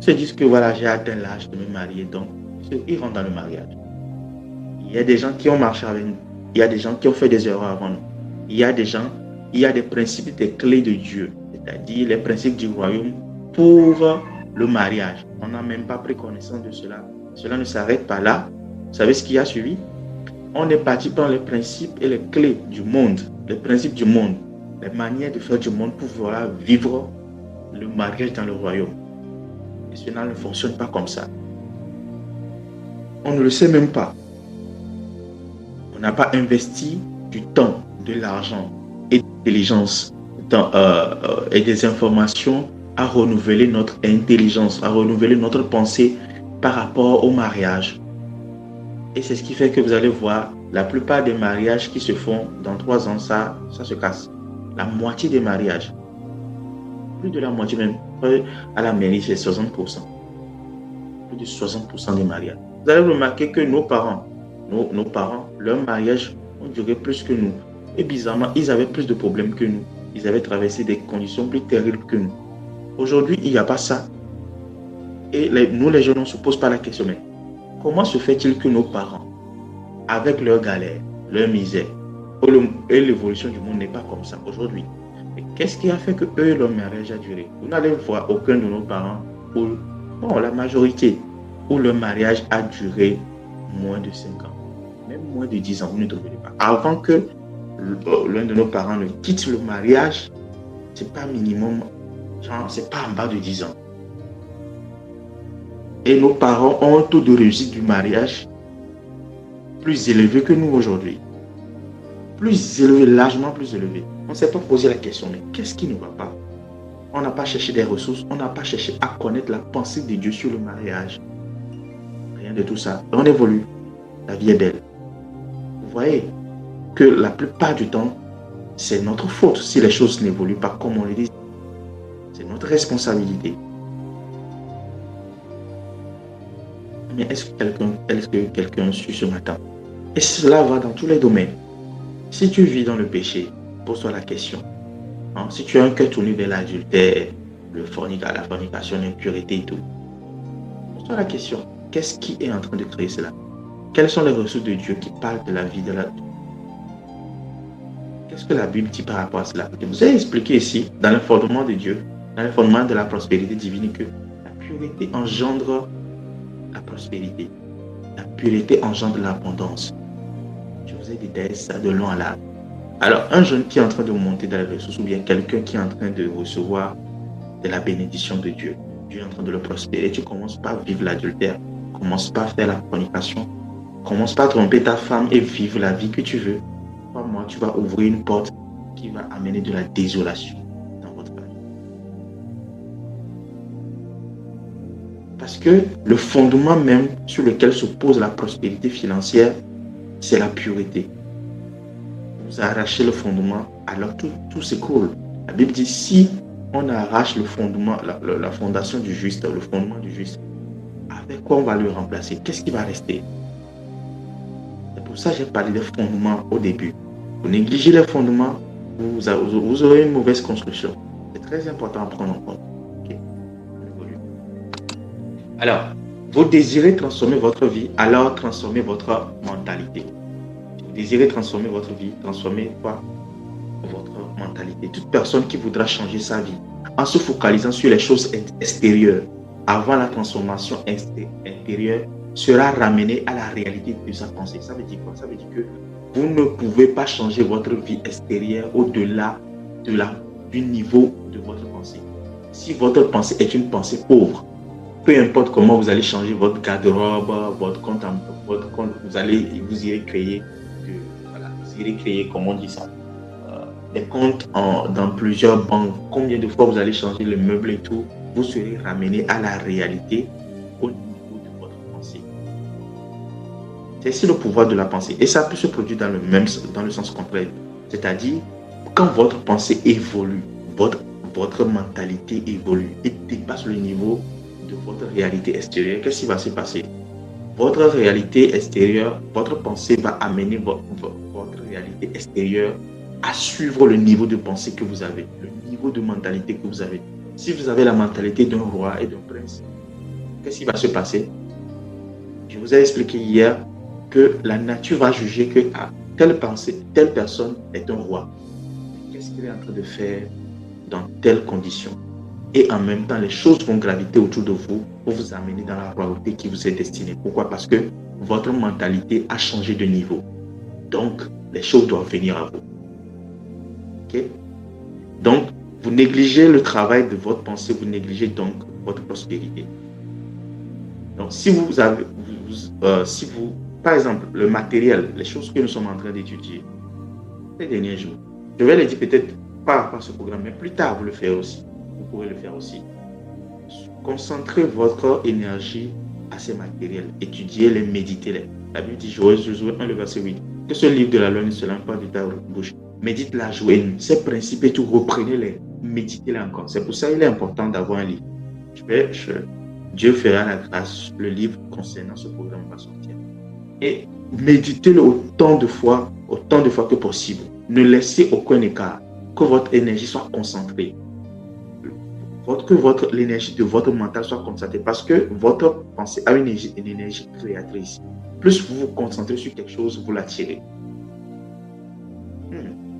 se disent que voilà, j'ai atteint l'âge de me marier, donc ils rentrent dans le mariage. Il y a des gens qui ont marché avec nous. Il y a des gens qui ont fait des erreurs avant nous. Il y a des principes, des clés de Dieu, c'est-à-dire les principes du royaume pour le mariage. On n'a même pas pris connaissance de cela. Cela ne s'arrête pas là. Vous savez ce qui a suivi? On est parti dans les principes et les clés du monde, les principes du monde, les manières de faire du monde pour pouvoir vivre le mariage dans le royaume. Et cela ne fonctionne pas comme ça. On ne le sait même pas. On n'a pas investi du temps, de l'argent et de l'intelligence et des informations à renouveler notre intelligence, à renouveler notre pensée par rapport au mariage. Et c'est ce qui fait que vous allez voir, la plupart des mariages qui se font dans 3 ans, ça se casse. La moitié des mariages, plus de la moitié même, à la mairie, c'est 60%. Plus de 60% des mariages. Vous allez remarquer que nos parents, leur mariage ont duré plus que nous. Et bizarrement, ils avaient plus de problèmes que nous. Ils avaient traversé des conditions plus terribles que nous. Aujourd'hui, il n'y a pas ça. Et nous, les jeunes, on ne se pose pas la question, mais comment se fait-il que nos parents, avec leur galère, leur misère, et l'évolution du monde n'est pas comme ça aujourd'hui? Et qu'est-ce qui a fait que eux, leur mariage a duré? Vous n'allez voir aucun de nos parents, la majorité, où leur mariage a duré moins de 5 ans, même moins de 10 ans, vous ne trouvez pas. Avant que l'un de nos parents ne quitte le mariage, c'est pas minimum, c'est pas en bas de 10 ans. Et nos parents ont un taux de réussite du mariage plus élevé que nous aujourd'hui. Plus élevé, largement plus élevé. On ne s'est pas posé la question, mais qu'est-ce qui ne va pas? On n'a pas cherché des ressources, on n'a pas cherché à connaître la pensée de Dieu sur le mariage. Rien de tout ça. On évolue. La vie est belle. Vous voyez que la plupart du temps, c'est notre faute si les choses n'évoluent pas comme on le dit. C'est notre responsabilité. Mais est-ce que quelqu'un suit ce matin? Et cela va dans tous les domaines. Si tu vis dans le péché, pose-toi la question. Si tu as un cœur tourné vers l'adultère, la fornication, l'impureté et tout, pose-toi la question. Qu'est-ce qui est en train de créer cela? Quelles sont les ressources de Dieu qui parlent de la vie de la... Qu'est-ce que la Bible dit par rapport à cela? Je vous ai expliqué ici, dans le fondement de Dieu, dans le fondement de la prospérité divine, que la pureté engendre la prospérité. La pureté engendre l'abondance. Je vous ai détaillé ça de long à large. Alors, un jeune qui est en train de monter dans les ressources ou bien quelqu'un qui est en train de recevoir de la bénédiction de Dieu, Dieu est en train de le prospérer, tu commences par vivre l'adultère, commence pas à faire la fornication, commence pas à tromper ta femme et vivre la vie que tu veux. Par moi, tu vas ouvrir une porte qui va amener de la désolation dans votre famille. Parce que le fondement même sur lequel se pose la prospérité financière, c'est la pureté. Vous arrachez le fondement, alors tout s'écroule. La Bible dit, si on arrache le fondement, la fondation du juste, le fondement du juste, avec quoi on va le remplacer? Qu'est-ce qui va rester? C'est pour ça que j'ai parlé des fondements au début. Vous négligez les fondements, vous aurez une mauvaise construction. C'est très important à prendre en compte. Okay. Alors, vous désirez transformer votre vie, alors transformez votre mentalité. Vous désirez transformer votre vie, transformez quoi? Votre mentalité. Toute personne qui voudra changer sa vie en se focalisant sur les choses extérieures avant la transformation intérieure sera ramenée à la réalité de sa pensée. Ça veut dire quoi? Ça veut dire que vous ne pouvez pas changer votre vie extérieure au-delà du niveau de votre pensée. Si votre pensée est une pensée pauvre, peu importe comment vous allez changer votre garde-robe, votre compte, vous irez créer, vous irez créer, comment on dit ça, des comptes dans plusieurs banques. Combien de fois vous allez changer le meuble et tout, vous serez ramené à la réalité au niveau de votre pensée. C'est ici le pouvoir de la pensée. Et ça peut se produire dans le sens contraire. C'est-à-dire, quand votre pensée évolue, votre mentalité évolue et dépasse le niveau de votre réalité extérieure, qu'est-ce qui va se passer? Votre réalité extérieure, votre pensée va amener votre réalité extérieure à suivre le niveau de pensée que vous avez, le niveau de mentalité que vous avez. Si vous avez la mentalité d'un roi et d'un prince, qu'est-ce qui va se passer? Je vous ai expliqué hier que la nature va juger que telle personne est un roi. Qu'est-ce qu'il est en train de faire dans telle condition? Et en même temps, les choses vont graviter autour de vous pour vous amener dans la royauté qui vous est destinée. Pourquoi? Parce que votre mentalité a changé de niveau. Donc, les choses doivent venir à vous. Ok? Donc, vous négligez le travail de votre pensée, vous négligez donc votre prospérité. Donc, si vous avez, par exemple, le matériel, les choses que nous sommes en train d'étudier ces derniers jours, je vais les dire peut-être pas par ce programme, mais plus tard, vous le ferez aussi. Vous pourrez le faire aussi. Concentrez votre énergie à ces matériels. Étudiez-les, méditez-les. La Bible dit, Josué 1, le verset 8, que ce livre de la loi ne se lance pas de ta bouche. Médite-la, jouez ces principes et tout, reprenez-les, méditez-les encore. C'est pour ça qu'il est important d'avoir un livre. Dieu fera la grâce, le livre concernant ce programme va sortir. Et méditez-le autant de fois que possible. Ne laissez aucun écart. Que votre énergie soit concentrée. Que l'énergie de votre mental soit concentrée. Parce que votre pensée a une énergie créatrice. Plus vous vous concentrez sur quelque chose, vous l'attirez.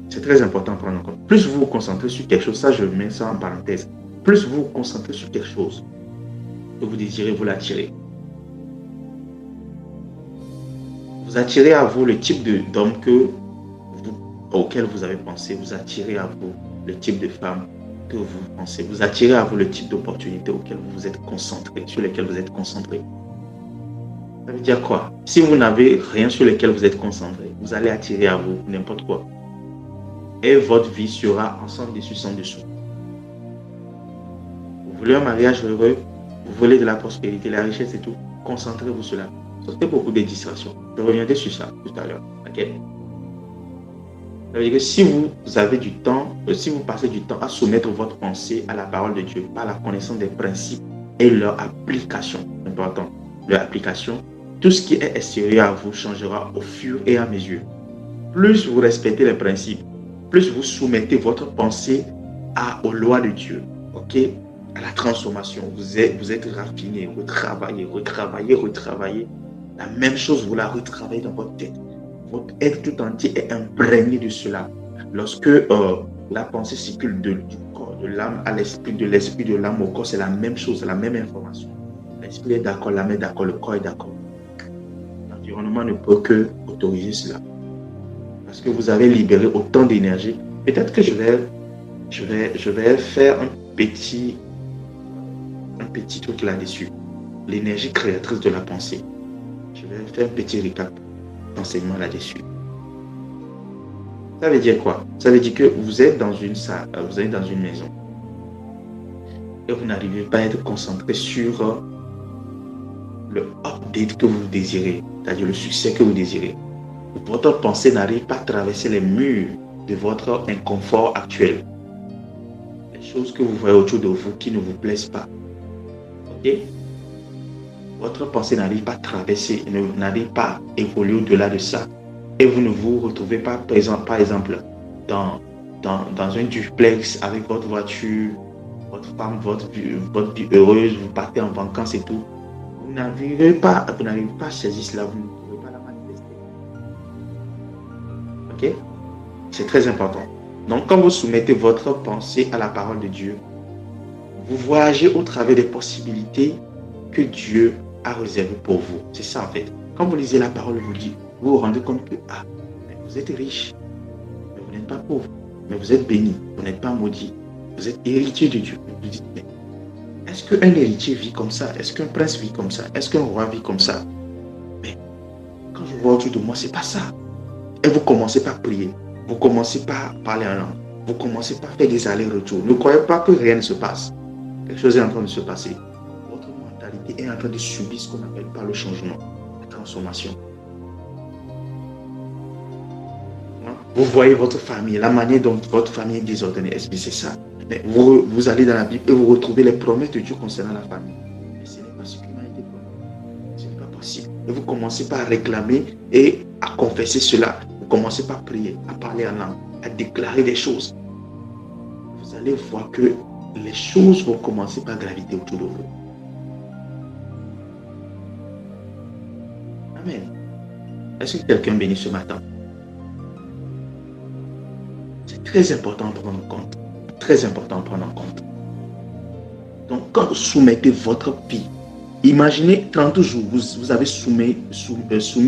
C'est très important à prendre en compte. Plus vous vous concentrez sur quelque chose, ça je mets ça en parenthèse. Plus vous vous concentrez sur quelque chose que vous désirez, vous l'attirez. Vous attirez à vous le type d'homme auquel vous avez pensé. Vous attirez à vous le type de femme que vous pensez. Vous attirez à vous le type d'opportunité auquel vous vous êtes concentré, sur lesquelles vous êtes concentré. Ça veut dire quoi? Si vous n'avez rien sur lequel vous êtes concentré, vous allez attirer à vous n'importe quoi. Et votre vie sera ensemble dessus, sans dessous. Vous voulez un mariage heureux, vous voulez de la prospérité, la richesse et tout, concentrez-vous sur cela. Sortez beaucoup de distractions. Je reviendrai sur ça tout à l'heure. Ok? Ça veut dire que si vous avez du temps, si vous passez du temps à soumettre votre pensée à la parole de Dieu par la connaissance des principes et leur application, important, leur application, tout ce qui est extérieur à vous changera au fur et à mesure. Plus vous respectez les principes, plus vous soumettez votre pensée aux lois de Dieu, ok, à la transformation. Vous êtes raffiné, retravaillé. La même chose, vous la retravaillez dans votre tête. Votre être tout entier est imprégné de cela. Lorsque la pensée circule du corps, de l'âme à l'esprit, de l'esprit de l'âme au corps, c'est la même chose, la même information. L'esprit est d'accord, l'âme est d'accord, le corps est d'accord. L'environnement ne peut que autoriser cela. Parce que vous avez libéré autant d'énergie. Peut-être que je vais faire un petit truc là-dessus. L'énergie créatrice de la pensée. Je vais faire un petit recap d'enseignement là-dessus. Ça veut dire quoi? Ça veut dire que vous êtes dans une salle, vous êtes dans une maison. Et vous n'arrivez pas à être concentré sur le update que vous désirez. C'est-à-dire le succès que vous désirez. Votre pensée n'arrive pas à traverser les murs de votre inconfort actuel. Les choses que vous voyez autour de vous qui ne vous plaisent pas. Ok? Votre pensée n'arrive pas à traverser, n'arrive pas à évoluer au-delà de ça. Et vous ne vous retrouvez pas, par exemple, dans un duplex avec votre voiture, votre femme, votre vie heureuse, vous partez en vacances et tout. Vous n'arrivez pas à saisir cela, vous ne pouvez pas la manifester. Ok? C'est très important. Donc, quand vous soumettez votre pensée à la parole de Dieu, vous voyagez au travers des possibilités que Dieu a réservées pour vous. C'est ça en fait. Quand vous lisez la parole, vous vous rendez compte que vous êtes riche, mais vous n'êtes pas pauvre, mais vous êtes béni, vous n'êtes pas maudit, vous êtes héritier de Dieu. Vous dites, mais qu'un héritier vit comme ça? Est-ce qu'un prince vit comme ça? Est-ce qu'un roi vit comme ça? Mais quand je vois autour de moi, c'est pas ça. Et vous commencez par prier. Vous commencez par parler en langue. Vous commencez par faire des allers-retours. Ne croyez pas que rien ne se passe. Quelque chose est en train de se passer. Votre mentalité est en train de subir ce qu'on appelle par le changement, la transformation. Vous voyez votre famille, la manière dont votre famille est désordonnée. Est-ce que c'est ça? Mais vous allez dans la Bible et vous retrouvez les promesses de Dieu concernant la famille. Mais ce n'est pas ce qui m'a été promis. Ce n'est pas possible. Et vous commencez par réclamer et à confesser cela. Vous commencez par prier, à parler en langue, à déclarer des choses. Vous allez voir que les choses vont commencer par graviter autour de vous. Amen. Est-ce que quelqu'un bénit ce matin? C'est très important à prendre en compte. Très important à prendre en compte. Donc, quand vous soumettez votre vie, imaginez 30 jours, vous avez soumis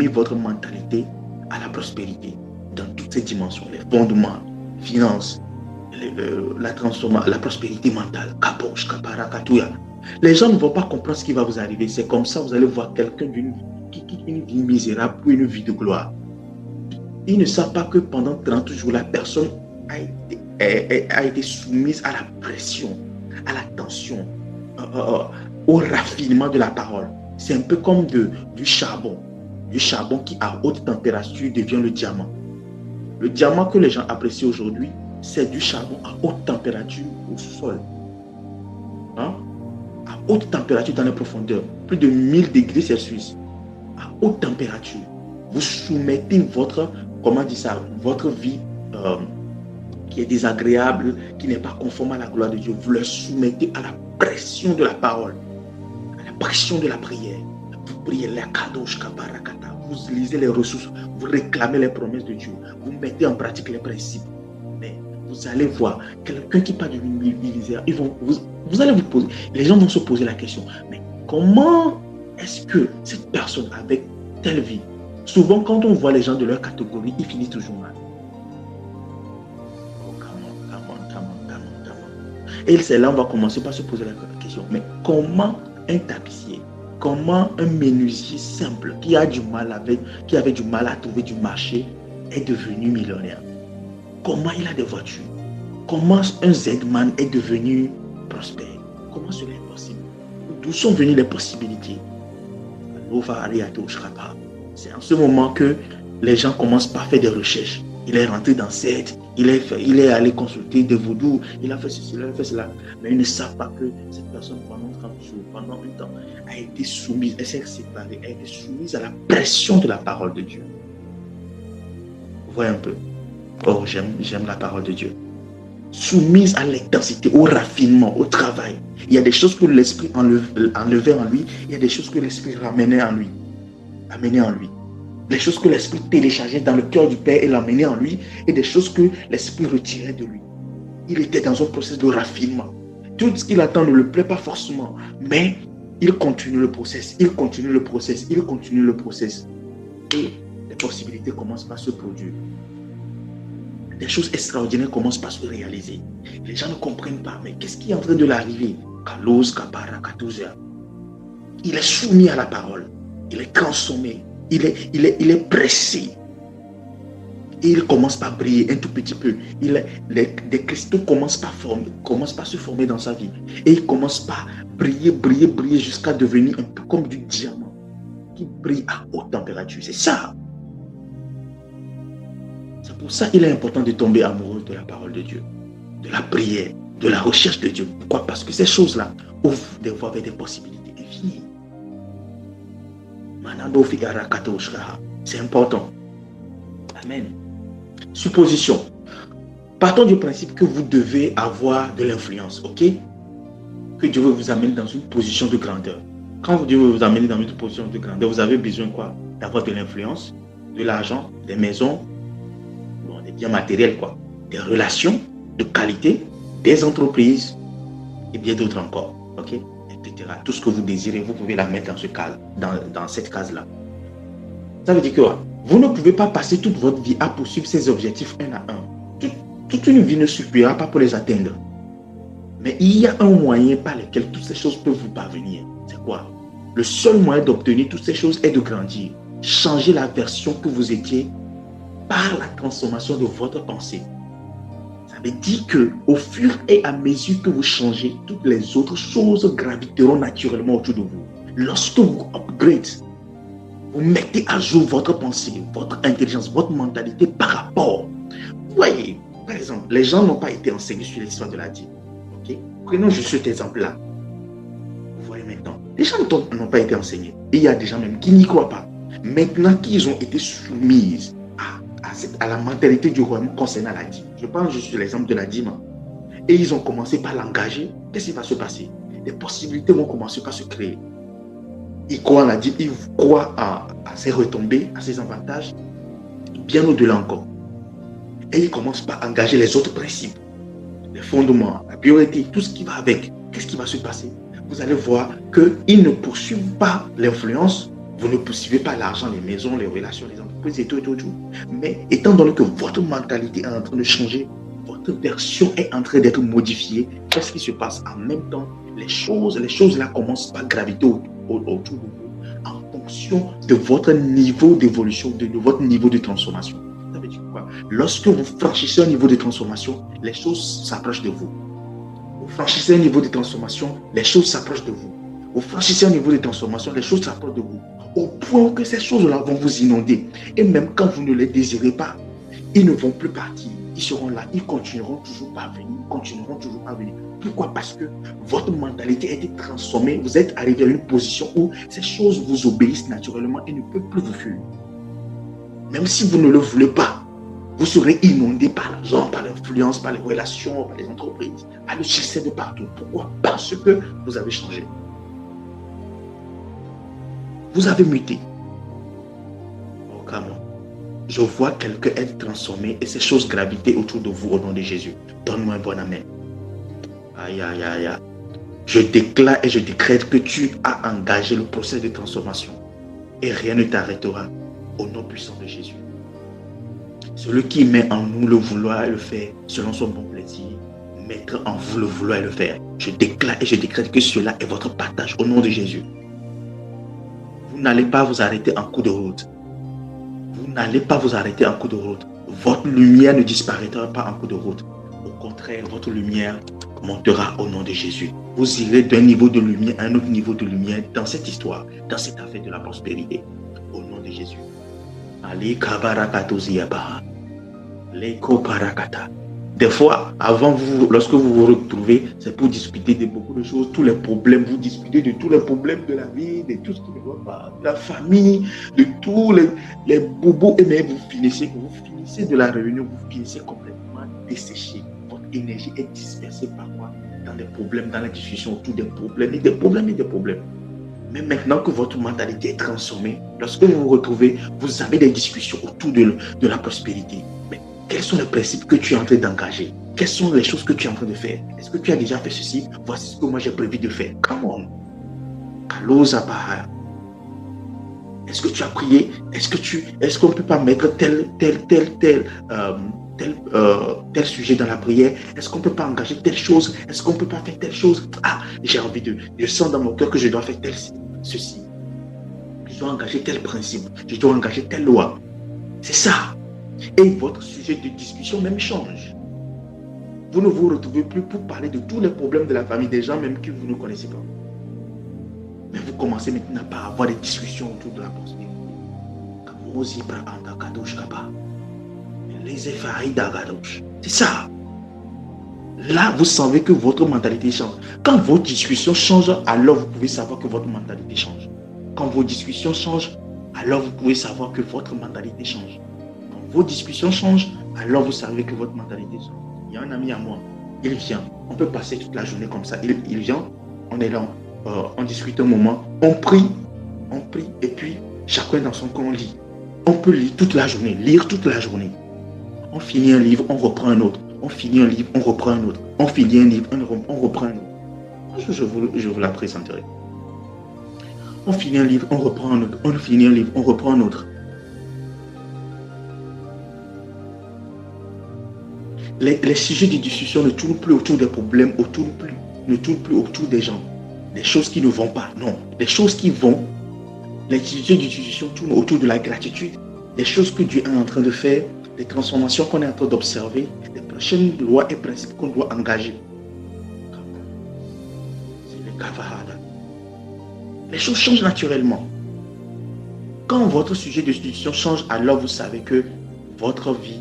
votre mentalité à la prospérité dans toutes ses dimensions, les fondements, finances, la transformation, la prospérité mentale, kaposh, kapara, katouya. Les gens ne vont pas comprendre ce qui va vous arriver. C'est comme ça, vous allez voir quelqu'un qui quitte une vie misérable pour une vie de gloire. Ils ne savent pas que pendant 30 jours, la personne a été soumise à la pression, à la tension, au raffinement de la parole. C'est un peu comme du charbon. Du charbon qui, à haute température, devient le diamant. Le diamant que les gens apprécient aujourd'hui, c'est du charbon à haute température au sol. Hein? À haute température dans les profondeurs, plus de 1000 degrés Celsius. À haute température. Vous soumettez votre vie qui est désagréable, qui n'est pas conforme à la gloire de Dieu. Vous le soumettez à la pression de la parole, à la pression de la prière. Vous priez les kadosh kabarakata, vous lisez les ressources, vous réclamez les promesses de Dieu, vous mettez en pratique les principes. Mais vous allez voir quelqu'un qui parle d'une misère, vous allez vous poser, les gens vont se poser la question, mais comment est-ce que cette personne avec telle vie, souvent quand on voit les gens de leur catégorie, ils finissent toujours mal. Et c'est là on va commencer par se poser la question, mais comment un tapissier, comment un menuisier simple qui avait du mal à trouver du marché est devenu millionnaire? Comment il a des voitures? Comment un Z-man est devenu prospère? Comment cela est possible? D'où sont venues les possibilités? C'est en ce moment que les gens commencent par faire des recherches. Il est rentré dans cette, il est allé consulter des vaudous, il a fait ceci, il a fait cela. Mais ils ne savent pas que cette personne, pendant 30 jours, pendant un temps, a été soumise, elle s'est séparée, a été soumise à la pression de la parole de Dieu. Vous voyez un peu? Oh, j'aime la parole de Dieu. Soumise à l'intensité, au raffinement, au travail. Il y a des choses que l'esprit enlevait en lui, il y a des choses que l'esprit ramenait en lui, amenait en lui. Les choses que l'esprit téléchargeait dans le cœur du Père et l'amenait en lui, et des choses que l'esprit retirait de lui. Il était dans un processus de raffinement. Tout ce qu'il attend ne le plaît pas forcément, mais il continue le processus, il continue le processus, il continue le processus. Et les possibilités commencent par se produire. Des choses extraordinaires commencent par se réaliser. Les gens ne comprennent pas, mais qu'est-ce qui est en train de l'arriver? Kalos, Kapara, Katouza. Il est soumis à la parole, il est transformé. Il est pressé. Et il commence par briller un tout petit peu. Des cristaux commencent par se former dans sa vie. Et il commence par briller jusqu'à devenir un peu comme du diamant qui brille à haute température. C'est ça. C'est pour ça qu'il est important de tomber amoureux de la parole de Dieu, de la prière, de la recherche de Dieu. Pourquoi? Parce que ces choses-là ouvrent des voies vers des possibilités infinies. C'est important. Amen. Supposition. Partons du principe que vous devez avoir de l'influence, ok? Que Dieu veut vous amener dans une position de grandeur. Quand Dieu veut vous amener dans une position de grandeur, vous avez besoin quoi? D'avoir de l'influence, de l'argent, des maisons, des biens matériels, quoi, des relations de qualité, des entreprises et bien d'autres encore, ok? Etc. Tout ce que vous désirez, vous pouvez la mettre dans ce cadre, dans cette case-là. Ça veut dire que vous ne pouvez pas passer toute votre vie à poursuivre ces objectifs un à un. Toute une vie ne suffira pas pour les atteindre. Mais il y a un moyen par lequel toutes ces choses peuvent vous parvenir. C'est quoi? Le seul moyen d'obtenir toutes ces choses est de grandir. Changer la version que vous étiez par la transformation de votre pensée. Ça veut dire qu'au fur et à mesure que vous changez, toutes les autres choses graviteront naturellement autour de vous. Lorsque vous upgrade, vous mettez à jour votre pensée, votre intelligence, votre mentalité par rapport. Vous voyez, par exemple, les gens n'ont pas été enseignés sur l'histoire de la dîme. Okay? Prenons juste cet exemple-là. Vous voyez maintenant, les gens n'ont pas été enseignés. Et il y a des gens même qui n'y croient pas. Maintenant qu'ils ont été soumis à la mentalité du royaume concernant la dîme. Je prends juste l'exemple de la dîme. Et ils ont commencé par l'engager. Qu'est-ce qui va se passer? Les possibilités vont commencer par se créer. Ils croient en la dîme, ils croient à ses retombées, à ses avantages, bien au-delà encore. Et ils commencent par engager les autres principes, les fondements, la priorité, tout ce qui va avec. Qu'est-ce qui va se passer? Vous allez voir qu'ils ne poursuivent pas l'influence, vous ne poursuivez pas l'argent, les maisons, les relations, les entreprises et tout. Mais étant donné que votre mentalité est en train de changer, votre version est en train d'être modifiée, qu'est-ce qui se passe? En même temps, les choses là commencent par graviter autour de vous en fonction de votre niveau d'évolution, de votre niveau de transformation. Ça veut dire quoi? Lorsque vous franchissez un niveau de transformation, les choses s'approchent de vous. Vous franchissez un niveau de transformation, les choses s'approchent de vous. Vous franchissez un niveau de transformation, les choses s'approchent de vous. Au point que ces choses-là vont vous inonder. Et même quand vous ne les désirez pas, ils ne vont plus partir. Ils seront là, ils continueront toujours à venir. Pourquoi? Parce que votre mentalité a été transformée. Vous êtes arrivé à une position où ces choses vous obéissent naturellement et ne peuvent plus vous fuir. Même si vous ne le voulez pas, vous serez inondé par l'argent, par l'influence, par les relations, par les entreprises, par le succès de partout. Pourquoi? Parce que vous avez changé. Vous avez muté. Oh, come on. Je vois quelqu'un être transformé et ces choses graviter autour de vous au nom de Jésus. Donne-moi un bon amen. Aïe, aïe, aïe, aïe. Je déclare et je décrète que tu as engagé le processus de transformation et rien ne t'arrêtera au nom puissant de Jésus. Celui qui met en nous le vouloir et le faire selon son bon plaisir, mettre en vous le vouloir et le faire. Je déclare et je décrète que cela est votre partage au nom de Jésus. Vous n'allez pas vous arrêter en cours de route. Vous n'allez pas vous arrêter en cours de route. Votre lumière ne disparaîtra pas en cours de route. Au contraire, votre lumière montera au nom de Jésus. Vous irez d'un niveau de lumière à un autre niveau de lumière dans cette histoire, dans cette affaire de la prospérité. Au nom de Jésus. Ali kabarakatoziyaba. Leko parakata. Des fois, lorsque vous vous retrouvez, c'est pour discuter de beaucoup de choses, tous les problèmes, vous discutez de tous les problèmes de la vie, de tout ce qui ne va pas, de la famille, de tous les bobos, et même vous finissez de la réunion, vous finissez complètement desséché. Votre énergie est dispersée par quoi? Dans des problèmes, dans la discussion autour des problèmes, et des problèmes. Mais maintenant que votre mentalité est transformée, lorsque vous vous retrouvez, vous avez des discussions autour de la prospérité. Mais quels sont les principes que tu es en train d'engager? Quelles sont les choses que tu es en train de faire? Est-ce que tu as déjà fait ceci? Voici ce que moi j'ai prévu de faire. Come on. Est-ce que tu as prié? Est-ce qu'on ne peut pas mettre tel sujet dans la prière? Est-ce qu'on ne peut pas engager telle chose? Est-ce qu'on ne peut pas faire telle chose? Ah, je sens dans mon cœur que je dois faire ceci. Je dois engager tel principe. Je dois engager telle loi. C'est ça. Et votre sujet de discussion même change. Vous ne vous retrouvez plus pour parler de tous les problèmes de la famille, des gens même que vous ne connaissez pas. Mais vous commencez maintenant par avoir des discussions autour de la prospérité. C'est ça. Là, vous savez que votre mentalité change. Quand vos discussions changent, alors vous pouvez savoir que votre mentalité change. Quand vos discussions changent, alors vous pouvez savoir que votre mentalité change. Quand vos discussions changent, alors vous savez que votre mentalité change. Il y a un ami à moi, il vient, on peut passer toute la journée comme ça. Il vient, on est là, on discute un moment, on prie, et puis chacun dans son coin, on lit. On peut lire toute la journée. On finit un livre, on reprend un autre. On finit un livre, on reprend un autre. On finit un livre, on reprend un autre. Je vous la présenterai. On finit un livre, on reprend un autre. On finit un livre, on reprend un autre. Les sujets de discussion ne tournent plus autour des problèmes, autour plus ne tourne plus autour des gens. Des choses qui ne vont pas, non. Des choses qui vont. L'institution tourne autour de la gratitude. Des choses que Dieu est en train de faire, des transformations qu'on est en train d'observer, des prochaines lois et principes qu'on doit engager. C'est le Kavahada. Les choses changent naturellement. Quand votre sujet de situation change, alors vous savez que votre vie,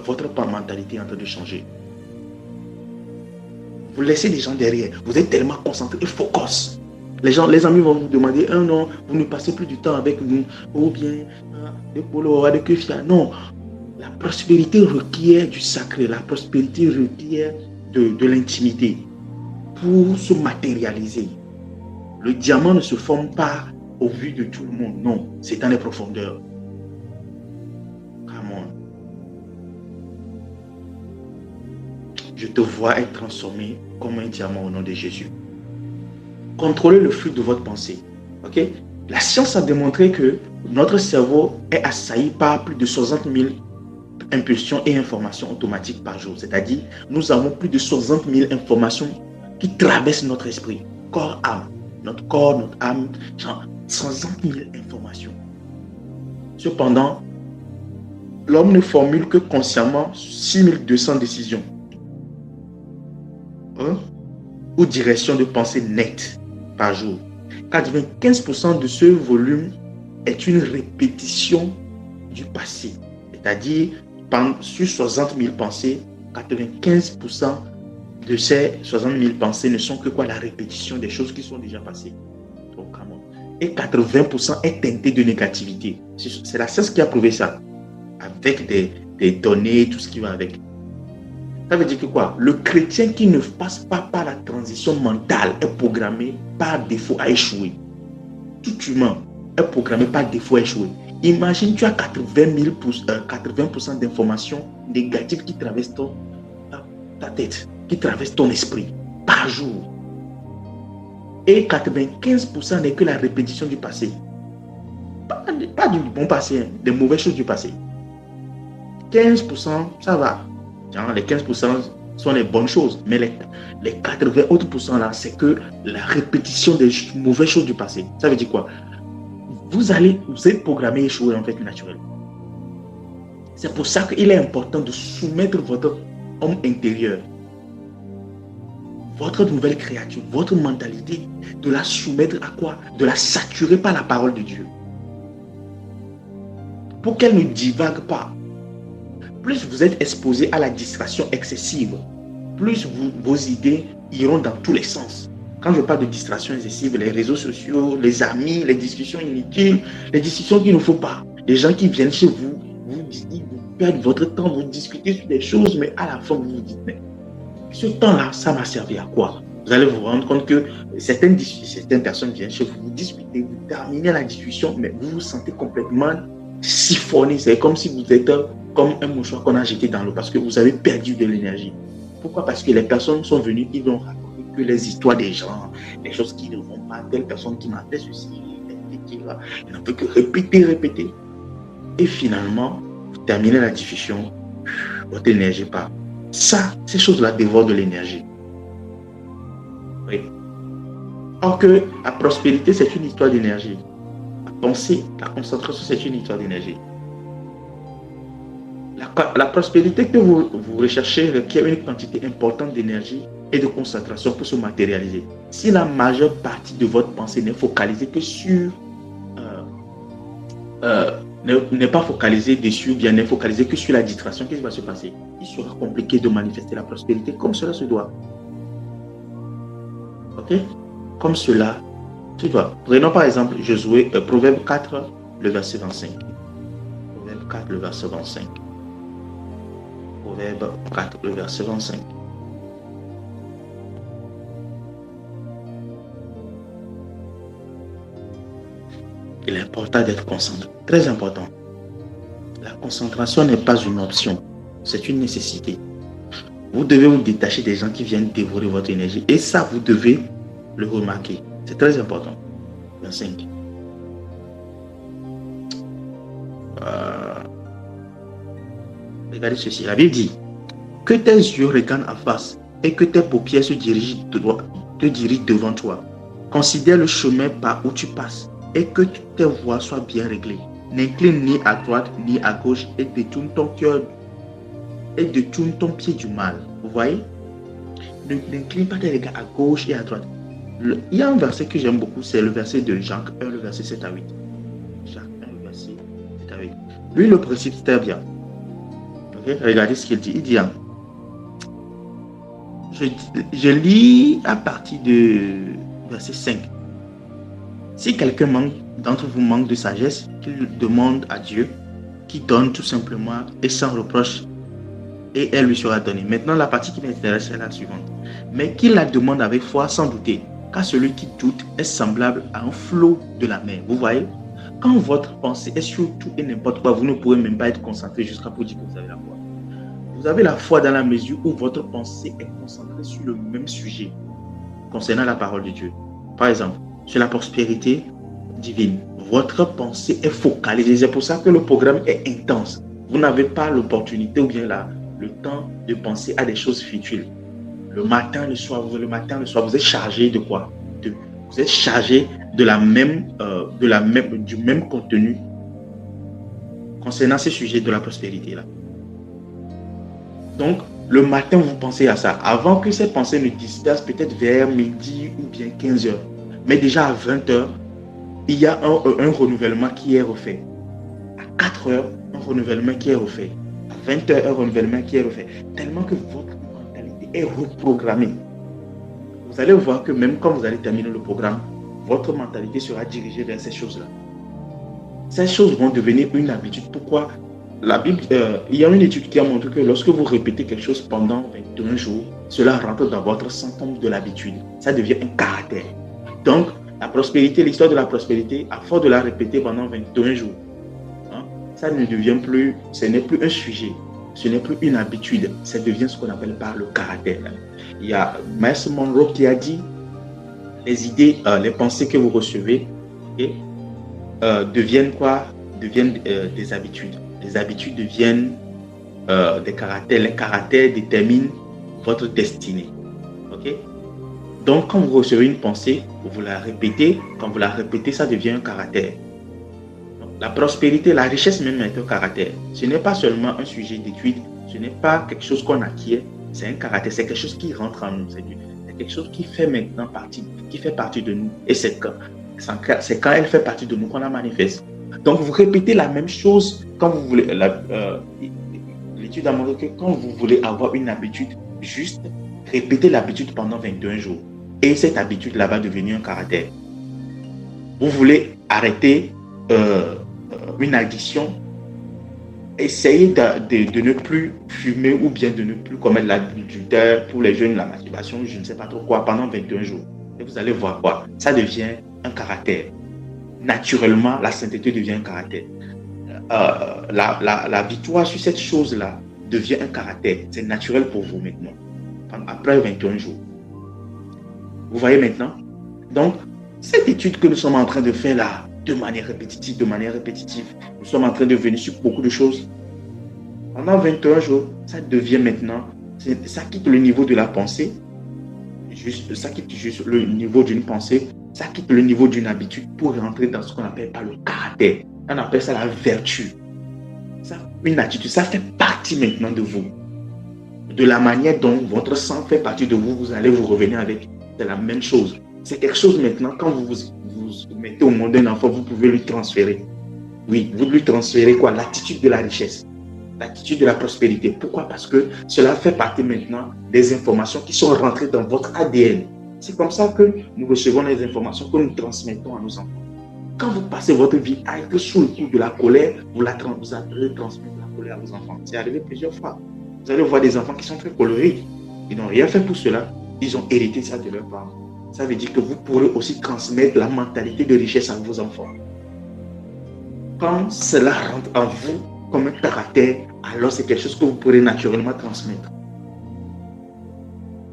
votre mentalité est en train de changer. Vous laissez les gens derrière. Vous êtes tellement concentré et focus. Les amis vont vous demander, non, vous ne passez plus du temps avec nous. Ou bien, non. La prospérité requiert du sacré. La prospérité requiert de l'intimité pour se matérialiser. Le diamant ne se forme pas au vu de tout le monde. Non, c'est dans les profondeurs. Come on. Je te vois être transformé comme un diamant au nom de Jésus. Contrôlez le flux de votre pensée. Ok? La science a démontré que notre cerveau est assailli par plus de 60 000 impulsions et informations automatiques par jour. C'est-à-dire, nous avons plus de 60 000 informations qui traversent notre esprit, corps, âme. Notre corps, notre âme, genre 60 000 informations. Cependant, l'homme ne formule que consciemment 6200 décisions. Ou direction de pensée nette par jour. 95% de ce volume est une répétition du passé. C'est-à-dire, sur 60 000 pensées, 95% de ces 60 000 pensées ne sont que quoi? La répétition des choses qui sont déjà passées. Et 80% est teinté de négativité. C'est la science qui a prouvé ça. Avec des données, tout ce qui va avec. Ça veut dire que quoi? Le chrétien qui ne passe pas par la transition mentale est programmé par défaut à échouer. Tout humain est programmé par défaut à échouer. Imagine, tu as 80% d'informations négatives qui traversent ta tête, qui traversent ton esprit par jour. Et 95% n'est que la répétition du passé. Pas du bon passé, hein, des mauvaises choses du passé. 15%, ça va. Les 15% sont les bonnes choses, mais les 80 autres pourcents là, c'est que la répétition des mauvaises choses du passé. Ça veut dire quoi? Vous êtes programmé à échouer en fait naturellement. C'est pour ça qu'il est important de soumettre votre homme intérieur, votre nouvelle créature, votre mentalité, de la soumettre à quoi? De la saturer par la parole de Dieu. Pour qu'elle ne divague pas. Plus vous êtes exposé à la distraction excessive, plus vos idées iront dans tous les sens. Quand je parle de distraction excessive, les réseaux sociaux, les amis, les discussions inutiles, les discussions qu'il ne faut pas. Les gens qui viennent chez vous, vous perdent votre temps, vous discutez sur des choses, mais à la fin, vous vous dites, mais ce temps-là, ça m'a servi à quoi? Vous allez vous rendre compte que certaines personnes viennent chez vous, vous discutez, vous terminez la discussion, mais vous vous sentez complètement siphonné. C'est comme si vous êtes comme un mouchoir qu'on a jeté dans l'eau parce que vous avez perdu de l'énergie. Pourquoi? Parce que les personnes sont venues, ils ont raconté que les histoires des gens, les choses qui ne vont pas, telle personne qui m'a fait ceci, il n'en peut que répéter. Et finalement, vous terminez la discussion, votre énergie part. Ça, ces choses-là dévorent de l'énergie. Oui. Or que la prospérité, c'est une histoire d'énergie. La pensée, la concentration, c'est une histoire d'énergie. La prospérité que vous recherchez requiert une quantité importante d'énergie et de concentration pour se matérialiser. Si la majeure partie de votre pensée n'est focalisée que sur n'est pas focalisée dessus, bien n'est focalisée que sur la distraction, qu'est-ce qui va se passer? Il sera compliqué de manifester la prospérité comme cela se doit. Ok? Comme cela se doit. Prenons par exemple Josué, Proverbe 4, le verset 25. Proverbe 4, le verset 25. Proverbe 4, le verset 25. Il est important d'être concentré. Très important. La concentration n'est pas une option. C'est une nécessité. Vous devez vous détacher des gens qui viennent dévorer votre énergie. Et ça, vous devez le remarquer. C'est très important. 25. Regardez ceci. La Bible dit que tes yeux regardent en face et que tes paupières se dirigent te dirige devant toi. Considère le chemin par où tu passes et que tes voies soient bien réglées. N'incline ni à droite ni à gauche et détourne ton cœur et détourne ton pied du mal. Vous voyez? N'incline pas tes regards à gauche et à droite. Il y a un verset que j'aime beaucoup, c'est le verset de Jacques 1, le verset 7 à 8. Jacques 1, le verset 7 à 8. Lui, le principe, c'est très bien. Okay? Regardez ce qu'il dit. Il dit, je lis à partir de verset 5. Si quelqu'un d'entre vous manque de sagesse, qu'il demande à Dieu, qui donne tout simplement et sans reproche, et elle lui sera donnée. Maintenant, la partie qui m'intéresse est la suivante. Mais qu'il la demande avec foi sans douter, car celui qui doute est semblable à un flot de la mer. Vous voyez? Quand votre pensée est sur tout et n'importe quoi, vous ne pourrez même pas être concentré jusqu'à pour dire que vous avez la foi. Vous avez la foi dans la mesure où votre pensée est concentrée sur le même sujet concernant la parole de Dieu. Par exemple, sur la prospérité divine. Votre pensée est focalisée. C'est pour ça que le programme est intense. Vous n'avez pas l'opportunité ou bien le temps de penser à des choses futiles. Le matin, le soir, vous êtes chargé de quoi? Vous êtes chargé du même contenu concernant ce sujet de la prospérité là. Donc, le matin, vous pensez à ça. Avant que ces pensées ne dispersent, peut-être vers midi ou bien 15 heures. Mais déjà à 20 heures, il y a un renouvellement qui est refait. À 4 heures, un renouvellement qui est refait. À 20 heures, un renouvellement qui est refait. Tellement que votre mentalité est reprogrammée. Vous allez voir que même quand vous allez terminer le programme, votre mentalité sera dirigée vers ces choses-là. Ces choses vont devenir une habitude. Pourquoi? La Bible, il y a une étude qui a montré que lorsque vous répétez quelque chose pendant 21 jours, cela rentre dans votre sang comme de l'habitude. Ça devient un caractère. Donc, la prospérité, l'histoire de la prospérité, à force de la répéter pendant 21 jours, ça ne devient plus, ce n'est plus un sujet, ce n'est plus une habitude, ça devient ce qu'on appelle par le caractère. Il y a Miles Monroe qui a dit, les idées, les pensées que vous recevez deviennent quoi? Deviennent des habitudes. Les habitudes deviennent des caractères. Les caractères déterminent votre destinée. Ok? Donc, quand vous recevez une pensée, vous la répétez. Quand vous la répétez, ça devient un caractère. Donc, la prospérité, la richesse même est un caractère. Ce n'est pas seulement un sujet d'étude. Ce n'est pas quelque chose qu'on acquiert. C'est un caractère. C'est quelque chose qui rentre en nous. C'est quelque chose qui fait maintenant partie, qui fait partie de nous. Et c'est quand elle fait partie de nous qu'on la manifeste. Donc, vous répétez la même chose quand vous voulez. L'étude a montré que quand vous voulez avoir une habitude, juste répétez l'habitude pendant 21 jours. Et cette habitude-là va devenir un caractère. Vous voulez arrêter une addiction, essayez de ne plus fumer ou bien de ne plus commettre l'adultère, pour les jeunes, la masturbation, je ne sais pas trop quoi, pendant 21 jours. Et vous allez voir quoi? Ça devient un caractère. Naturellement, la sainteté devient un caractère. La victoire sur cette chose-là devient un caractère. C'est naturel pour vous maintenant. Après 21 jours. Vous voyez maintenant? Donc, cette étude que nous sommes en train de faire là, de manière répétitive, nous sommes en train de venir sur beaucoup de choses. Pendant 21 jours, ça devient maintenant, ça quitte le niveau de la pensée, ça quitte juste le niveau d'une pensée, ça quitte le niveau d'une habitude pour rentrer dans ce qu'on appelle par le caractère. On appelle ça la vertu. Ça, une attitude, ça fait partie maintenant de vous. De la manière dont votre sang fait partie de vous, vous allez vous revenir avec. C'est la même chose. C'est quelque chose maintenant, quand vous mettez au monde un enfant, vous pouvez lui transférer. Oui, vous lui transférez quoi? L'attitude de la richesse, l'attitude de la prospérité. Pourquoi? Parce que cela fait partie maintenant des informations qui sont rentrées dans votre ADN. C'est comme ça que nous recevons les informations que nous transmettons à nos enfants. Quand vous passez votre vie à être sous le coup de la colère, vous allez transmettre la colère à vos enfants. C'est arrivé plusieurs fois. Vous allez voir des enfants qui sont très colériques. Ils n'ont rien fait pour cela. Ils ont hérité ça de leurs parents. Ça veut dire que vous pourrez aussi transmettre la mentalité de richesse à vos enfants. Quand cela rentre en vous comme un caractère, alors c'est quelque chose que vous pourrez naturellement transmettre.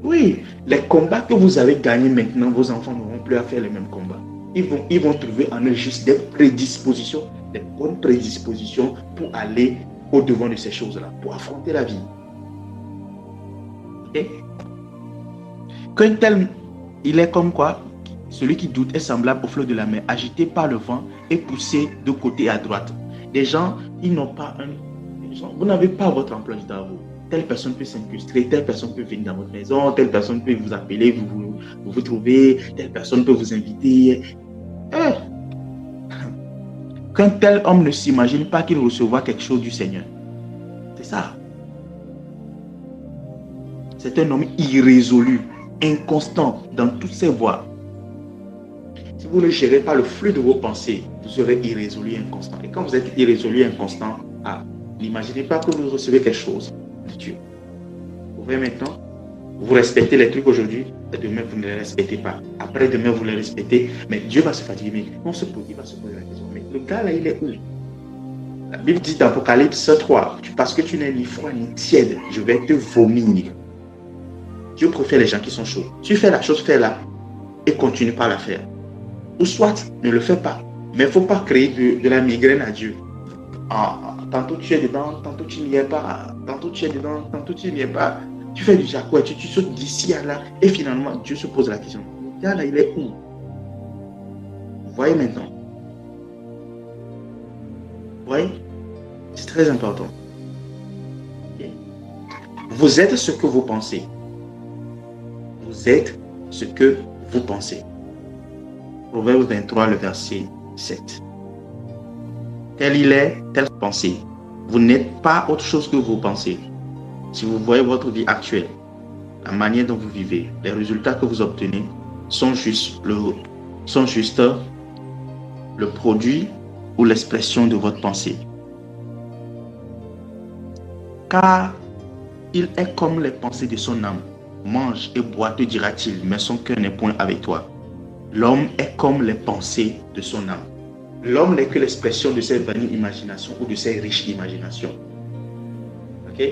Oui, les combats que vous avez gagnés maintenant, vos enfants n'auront plus à faire les mêmes combats. Ils vont trouver en eux juste des prédispositions, des bonnes prédispositions pour aller au-devant de ces choses-là, pour affronter la vie. Okay? Qu'un tel Il est comme quoi? Celui qui doute est semblable aux fleurs de la mer, agité par le vent et poussé de côté à droite. Les gens, ils n'ont pas un... Vous n'avez pas votre emploi du temps. Telle personne peut s'incruster, telle personne peut venir dans votre maison, telle personne peut vous appeler, vous trouver, telle personne peut vous inviter. Qu'un tel homme ne s'imagine pas qu'il recevra quelque chose du Seigneur. C'est ça. C'est un homme irrésolu, inconstant dans toutes ses voies. Si vous ne gérez pas le flux de vos pensées, vous serez irrésolu et inconstant. Et quand vous êtes irrésolu et inconstant, n'imaginez pas que vous recevez quelque chose de Dieu. Vous voyez maintenant, vous respectez les trucs aujourd'hui, et demain vous ne les respectez pas. Après demain vous les respectez, mais Dieu va se fatiguer. Mais il va se poser la question. Mais le gars là, il est où? La Bible dit dans Apocalypse 3, parce que tu n'es ni froid ni tiède, je vais te vomir. Dieu préfère les gens qui sont chauds. Tu fais la chose, fais-la et continue par la faire. Ou soit, ne le fais pas. Mais il ne faut pas créer de la migraine à Dieu. Tantôt tu es dedans, tantôt tu n'y es pas. Tantôt tu es dedans, tantôt tu n'y es pas. Tu fais du jacouet, tu sautes d'ici à là. Et finalement, Dieu se pose la question. Le gars là, il est où? Vous voyez maintenant? Vous voyez? C'est très important. Vous êtes ce que vous pensez. Vous êtes ce que vous pensez. Proverbe 23, le verset 7. Tel il est, telle pensée. Vous n'êtes pas autre chose que vous pensez. Si vous voyez votre vie actuelle, la manière dont vous vivez, les résultats que vous obtenez sont juste le produit ou l'expression de votre pensée. Car il est comme les pensées de son âme. Mange et bois, te dira-t-il, mais son cœur n'est point avec toi. L'homme est comme les pensées de son âme. L'homme n'est que l'expression de ses vaines imaginations ou de ses riches imaginations. Ok?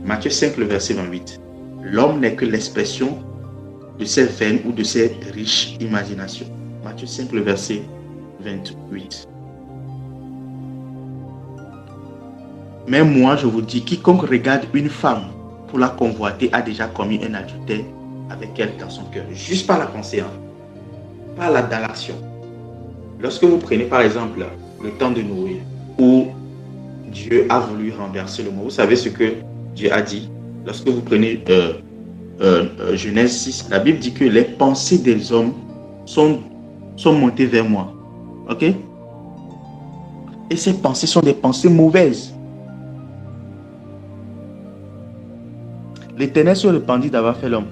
Matthieu 5, le verset 28. L'homme n'est que l'expression de ses vaines ou de ses riches imaginations. Matthieu 5, le verset 28. Mais moi, je vous dis, quiconque regarde une femme pour la convoiter a déjà commis un adultère avec elle dans son cœur. Juste par la pensée, pas dans l'action. Lorsque vous prenez par exemple le temps de Noé, où Dieu a voulu renverser le monde, vous savez ce que Dieu a dit. Lorsque vous prenez Genèse 6, la Bible dit que les pensées des hommes sont montées vers moi. Ok? Et ces pensées sont des pensées mauvaises. L'Éternel se répandit d'avoir fait l'homme.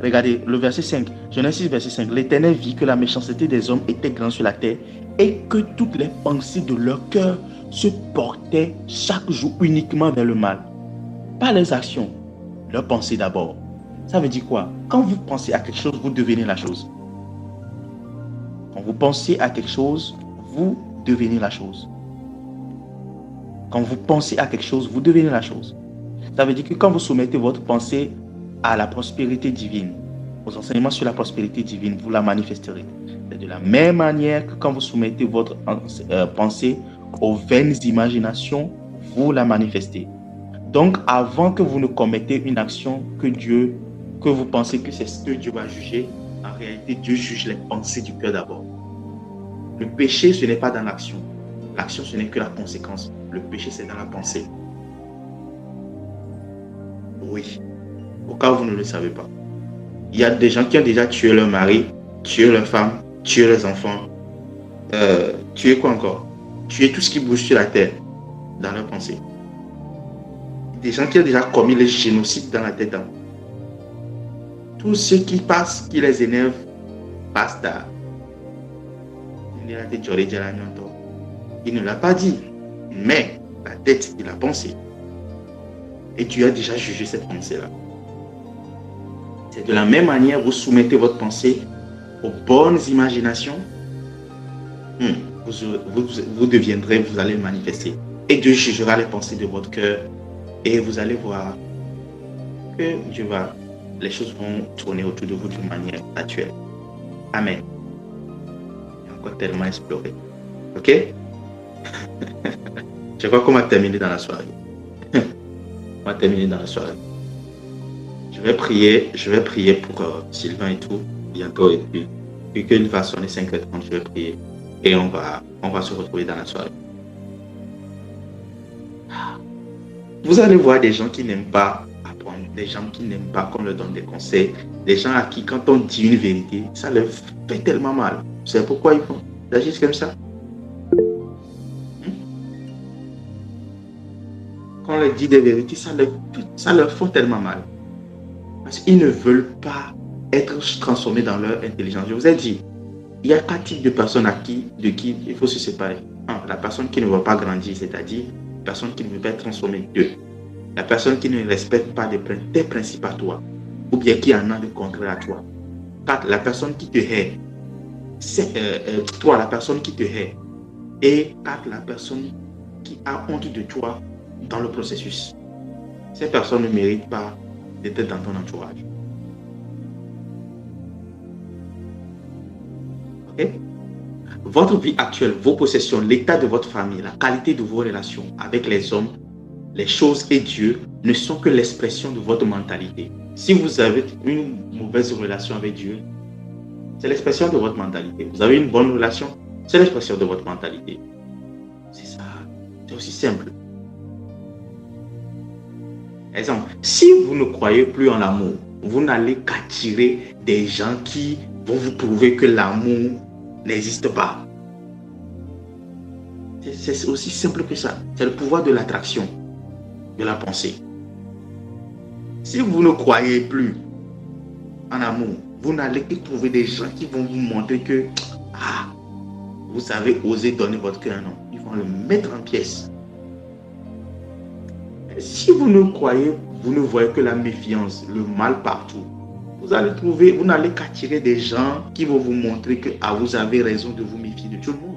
Regardez le verset 5, Genèse 6, verset 5. L'Éternel vit que la méchanceté des hommes était grande sur la terre et que toutes les pensées de leur cœur se portaient chaque jour uniquement vers le mal. Pas les actions, leurs pensées d'abord. Ça veut dire quoi? Quand vous pensez à quelque chose, vous devenez la chose. Quand vous pensez à quelque chose, vous devenez la chose. Quand vous pensez à quelque chose, vous devenez la chose. Ça veut dire que quand vous soumettez votre pensée à la prospérité divine, aux enseignements sur la prospérité divine, vous la manifesterez. C'est de la même manière que quand vous soumettez votre pensée aux vaines imaginations, vous la manifestez. Donc, avant que vous ne commettez une action que vous pensez que c'est ce que Dieu va juger, en réalité, Dieu juge les pensées du cœur d'abord. Le péché, ce n'est pas dans l'action. L'action, ce n'est que la conséquence. Le péché, c'est dans la pensée. Oui. Au cas où vous ne le savez pas. Il y a des gens qui ont déjà tué leur mari, tué leur femme, tué leurs enfants. Tué quoi encore? Tué tout ce qui bouge sur la terre dans leur pensée. Des gens qui ont déjà commis les génocides dans la tête. Tout ce qui passe, qui les énerve, basta. Il ne l'a pas dit, mais la tête, il a pensé. Et tu as déjà jugé cette pensée-là. C'est de la même manière, vous soumettez votre pensée aux bonnes imaginations. Vous deviendrez, vous allez le manifester. Et Dieu jugera les pensées de votre cœur. Et vous allez voir que les choses vont tourner autour de vous d'une manière naturelle. Amen. Il y a encore tellement à explorer. Ok? Je crois qu'on va terminer dans la soirée. On va terminer dans la soirée. Je je vais prier pour Sylvain et tout, bientôt, et puis qu'il va sonner 5h30, je vais prier. Et on va se retrouver dans la soirée. Vous allez voir des gens qui n'aiment pas apprendre, des gens qui n'aiment pas qu'on leur donne des conseils, des gens à qui, quand on dit une vérité, ça leur fait tellement mal. C'est pourquoi ils agissent comme ça. Quand on leur dit des vérités, ça leur fait tellement mal. Parce qu'ils ne veulent pas être transformés dans leur intelligence. Je vous ai dit, il y a 4 types de personnes de qui il faut se séparer. 1. La personne qui ne veut pas grandir, c'est-à-dire la personne qui ne veut pas être transformée. 2. La personne qui ne respecte pas tes principes à toi, ou bien qui en a de contraire à toi. 4. La personne qui te hait. 3. La personne qui te hait. Et 4. La personne qui a honte de toi dans le processus. Ces personnes ne méritent pas d'être dans ton entourage. Ok? Votre vie actuelle, vos possessions, l'état de votre famille, la qualité de vos relations avec les hommes, les choses et Dieu ne sont que l'expression de votre mentalité. Si vous avez une mauvaise relation avec Dieu, c'est l'expression de votre mentalité. Vous avez une bonne relation, c'est l'expression de votre mentalité. C'est ça. C'est aussi simple. Exemple, si vous ne croyez plus en l'amour, vous n'allez qu'attirer des gens qui vont vous prouver que l'amour n'existe pas. C'est aussi simple que ça. C'est le pouvoir de l'attraction, de la pensée. Si vous ne croyez plus en amour, vous n'allez que trouver des gens qui vont vous montrer que vous avez osé donner votre cœur à un homme. Ils vont le mettre en pièces. Si vous ne croyez, vous ne voyez que la méfiance, le mal partout, vous n'allez qu'attirer des gens qui vont vous montrer que vous avez raison de vous méfier de tout le monde.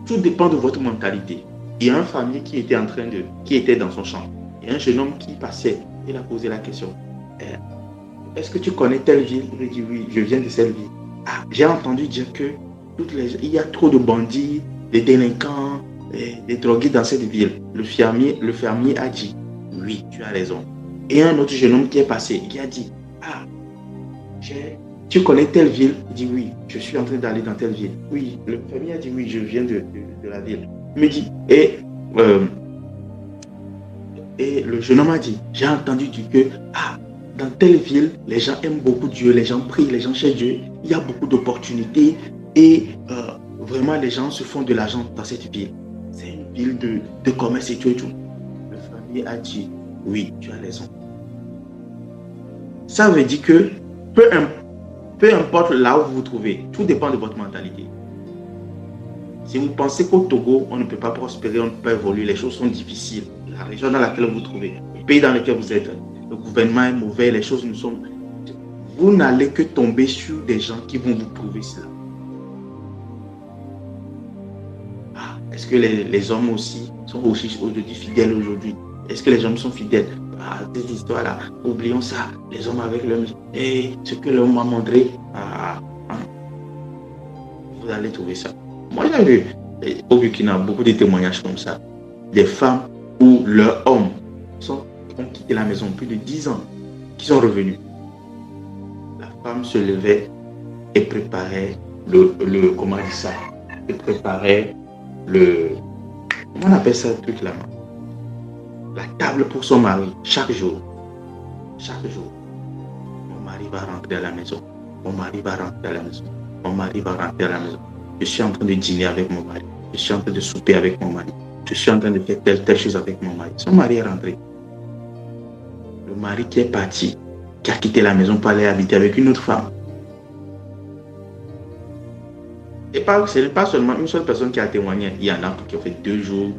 Tout dépend de votre mentalité. Il y a un famille qui était dans son champ. Il y a un jeune homme qui passait. Il a posé la question. Est-ce que tu connais telle ville? Il dit oui, je viens de cette ville. J'ai entendu dire que il y a trop de bandits, des délinquants, des drogués dans cette ville. Le fermier a dit oui, tu as raison. Et un autre jeune homme qui est passé, qui a dit tu connais telle ville? Il dit oui, je suis en train d'aller dans telle ville. Oui, le fermier a dit oui, je viens de la ville. Il me dit, et le jeune homme a dit, j'ai entendu dire que dans telle ville, les gens aiment beaucoup Dieu, les gens prient, les gens cherchent Dieu, il y a beaucoup d'opportunités et vraiment les gens se font de l'argent dans cette ville. C'est une ville de commerce et tout et tout. Le fermier a dit, oui, tu as raison. Ça veut dire que peu importe là où vous vous trouvez, tout dépend de votre mentalité. Si vous pensez qu'au Togo, on ne peut pas prospérer, on ne peut pas évoluer, les choses sont difficiles, la région dans laquelle vous vous trouvez, le pays dans lequel vous êtes, le gouvernement est mauvais, les choses ne sont... Vous n'allez que tomber sur des gens qui vont vous prouver cela. Est-ce que les hommes aussi sont aussi aujourd'hui fidèles aujourd'hui? Est-ce que les hommes sont fidèles? Cette histoire-là, oublions ça. Les hommes avec l'homme, et ce que l'homme m'a montré, vous allez trouver ça. Moi, j'ai vu au Burkina beaucoup de témoignages comme ça. Des femmes où leurs hommes ont quitté la maison plus de 10 ans, qui sont revenus. La femme se levait et préparait comment on dit ça? Et préparait comment on appelle ça le truc là? La table pour son mari, chaque jour. Chaque jour. Mon mari va rentrer à la maison. Mon mari va rentrer à la maison. Mon mari va rentrer à la maison. Je suis en train de dîner avec mon mari. Je suis en train de souper avec mon mari. Je suis en train de faire telle chose avec mon mari. Son mari est rentré. Le mari qui est parti, qui a quitté la maison pour aller habiter avec une autre femme. Et ce n'est pas seulement une seule personne qui a témoigné. Il y en a qui ont fait 2 jours,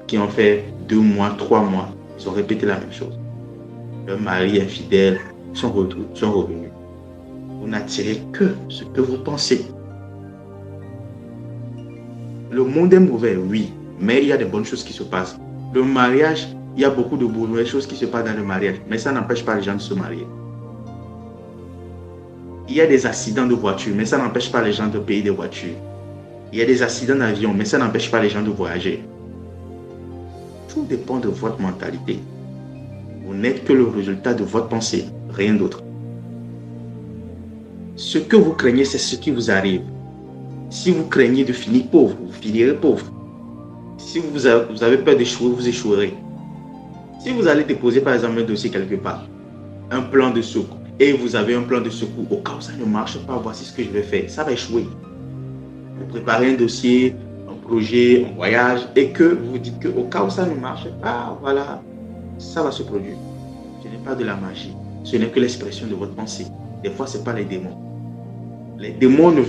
qui ont fait 2 mois, 3 mois. Ils ont répété la même chose. Le mari est fidèle, sont revenus. Vous n'attirez que ce que vous pensez. Le monde est mauvais, oui, mais il y a des bonnes choses qui se passent. Le mariage, il y a beaucoup de bonnes choses qui se passent dans le mariage, mais ça n'empêche pas les gens de se marier. Il y a des accidents de voiture, mais ça n'empêche pas les gens de payer des voitures. Il y a des accidents d'avion, mais ça n'empêche pas les gens de voyager. Tout dépend de votre mentalité. Vous n'êtes que le résultat de votre pensée, rien d'autre. Ce que vous craignez, c'est ce qui vous arrive. Si vous craignez de finir pauvre, vous finirez pauvre. Si vous avez peur d'échouer, vous échouerez. Si vous allez déposer par exemple un dossier quelque part, un plan de secours, et vous avez un plan de secours, au cas où ça ne marche pas, voici ce que je vais faire, ça va échouer. Vous préparez un dossier, un projet, un voyage, et que vous dites qu'au cas où ça ne marche pas, voilà, ça va se produire. Ce n'est pas de la magie, ce n'est que l'expression de votre pensée. Des fois, ce n'est pas les démons. Les démons ne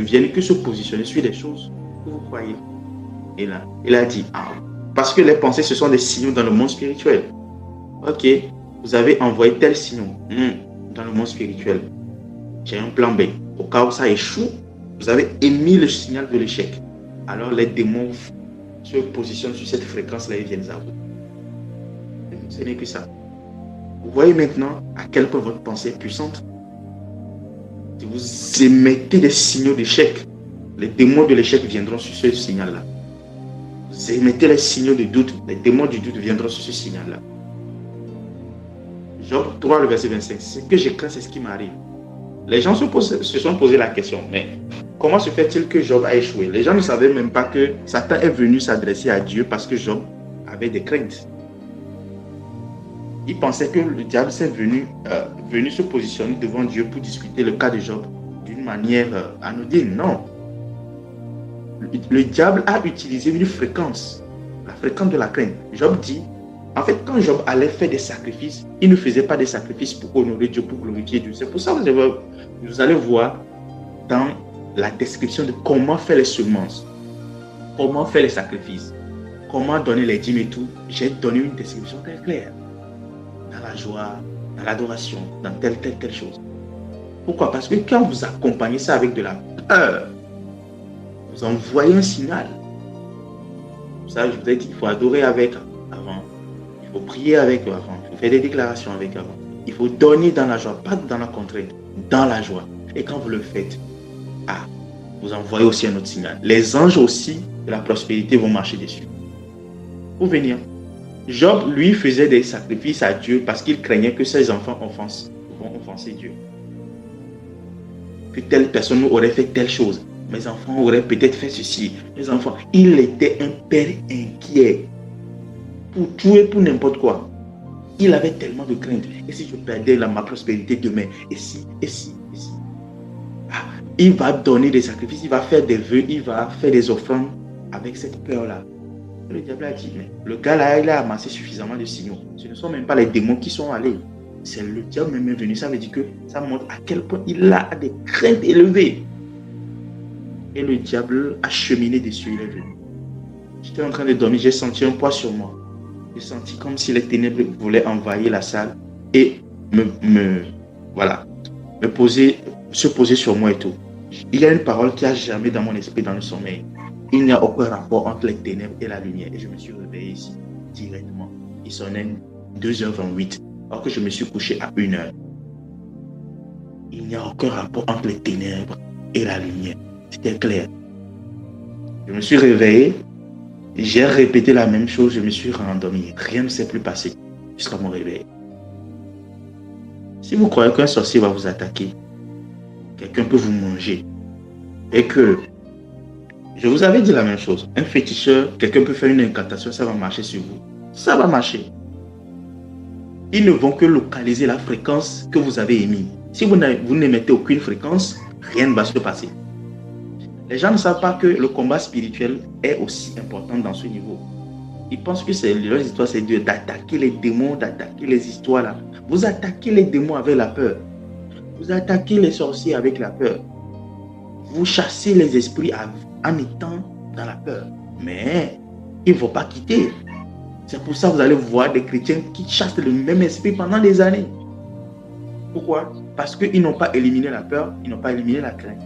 viennent que se positionner sur des choses que vous croyez. Et là, il a dit, parce que les pensées, ce sont des signaux dans le monde spirituel. Ok, vous avez envoyé tel signal dans le monde spirituel. J'ai un plan B. Au cas où ça échoue, vous avez émis le signal de l'échec. Alors les démons se positionnent sur cette fréquence-là et viennent à vous. Ce n'est que ça. Vous voyez maintenant à quel point votre pensée est puissante. Si vous émettez des signaux d'échec, les démons de l'échec viendront sur ce signal-là. Vous émettez les signaux de doute, les démons du doute viendront sur ce signal-là. Job 3, le verset 25. Ce que je crains, c'est ce qui m'arrive. Les gens se sont posé la question, mais comment se fait-il que Job a échoué? Les gens ne savaient même pas que Satan est venu s'adresser à Dieu parce que Job avait des craintes. Ils pensaient que le diable s'est venu se positionner devant Dieu pour discuter le cas de Job d'une manière anodine. Non. Le diable a utilisé une fréquence, la fréquence de la crainte. Job dit, en fait, quand Job allait faire des sacrifices, il ne faisait pas des sacrifices pour honorer Dieu, pour glorifier Dieu. C'est pour ça que vous allez voir dans la description de comment faire les semences, comment faire les sacrifices, comment donner les dîmes et tout. J'ai donné une description très claire. Dans la joie, dans l'adoration, dans telle chose. Pourquoi? Parce que quand vous accompagnez ça avec de la peur, vous envoyez un signal. Ça, je vous ai dit, il faut adorer avec avant. Il faut prier avec avant. Il faut faire des déclarations avec avant. Il faut donner dans la joie, pas dans la contrainte, dans la joie. Et quand vous le faites, vous envoyez aussi un autre signal. Les anges aussi de la prospérité vont marcher dessus. Pour venir. Job, lui, faisait des sacrifices à Dieu parce qu'il craignait que ses enfants vont offenser Dieu. Que telle personne aurait fait telle chose. Mes enfants auraient peut-être fait ceci. Mes enfants, il était un père inquiet pour tout et pour n'importe quoi. Il avait tellement de crainte. Et si je perdais ma prospérité demain? Et si? Il va donner des sacrifices, il va faire des vœux, il va faire des offrandes avec cette peur-là. Le diable a dit, mais le gars-là, il a amassé suffisamment de signaux. Ce ne sont même pas les démons qui sont allés. C'est le diable même venu. Ça veut dire que ça montre à quel point il a des craintes élevées. Et le diable a cheminé dessus, il est venu. J'étais en train de dormir, j'ai senti un poids sur moi. J'ai senti comme si les ténèbres voulaient envahir la salle et se poser sur moi et tout. Il y a une parole qui a germé dans mon esprit dans le sommeil. Il n'y a aucun rapport entre les ténèbres et la lumière. Et je me suis réveillé ici, directement. Il sonnait 2h28, alors que je me suis couché à 1h. Il n'y a aucun rapport entre les ténèbres et la lumière. C'était clair. Je me suis réveillé, j'ai répété la même chose, je me suis rendormi. Rien ne s'est plus passé jusqu'à mon réveil. Si vous croyez qu'un sorcier va vous attaquer, quelqu'un peut vous manger, et que je vous avais dit la même chose. Un féticheur, quelqu'un peut faire une incantation, ça va marcher sur vous. Ça va marcher. Ils ne vont que localiser la fréquence que vous avez émise. Si vous n'émettez aucune fréquence, rien ne va se passer. Les gens ne savent pas que le combat spirituel est aussi important dans ce niveau. Ils pensent que leur histoire, c'est d'attaquer les démons, d'attaquer les histoires là. Vous attaquez les démons avec la peur. Vous attaquez les sorciers avec la peur. Vous chassez les esprits en étant dans la peur. Mais ils ne vont pas quitter. C'est pour ça que vous allez voir des chrétiens qui chassent le même esprit pendant des années. Pourquoi? Parce qu'ils n'ont pas éliminé la peur, ils n'ont pas éliminé la crainte.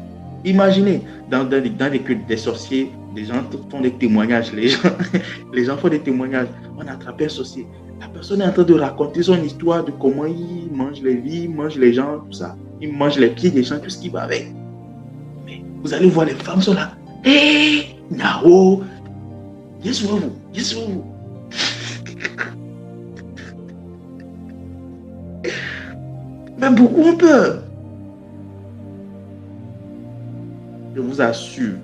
Imaginez, dans des cultes des sorciers, des gens font des témoignages. Les gens font des témoignages. On a attrapé un sorcier. La personne est en train de raconter son histoire de comment il mange les vies, il mange les gens, tout ça. Il mange les pieds des gens, tout ce qui va avec. Mais vous allez voir, les femmes sont là. Hé, Nao, yes, vous. Mais beaucoup ont peur. Je vous assure,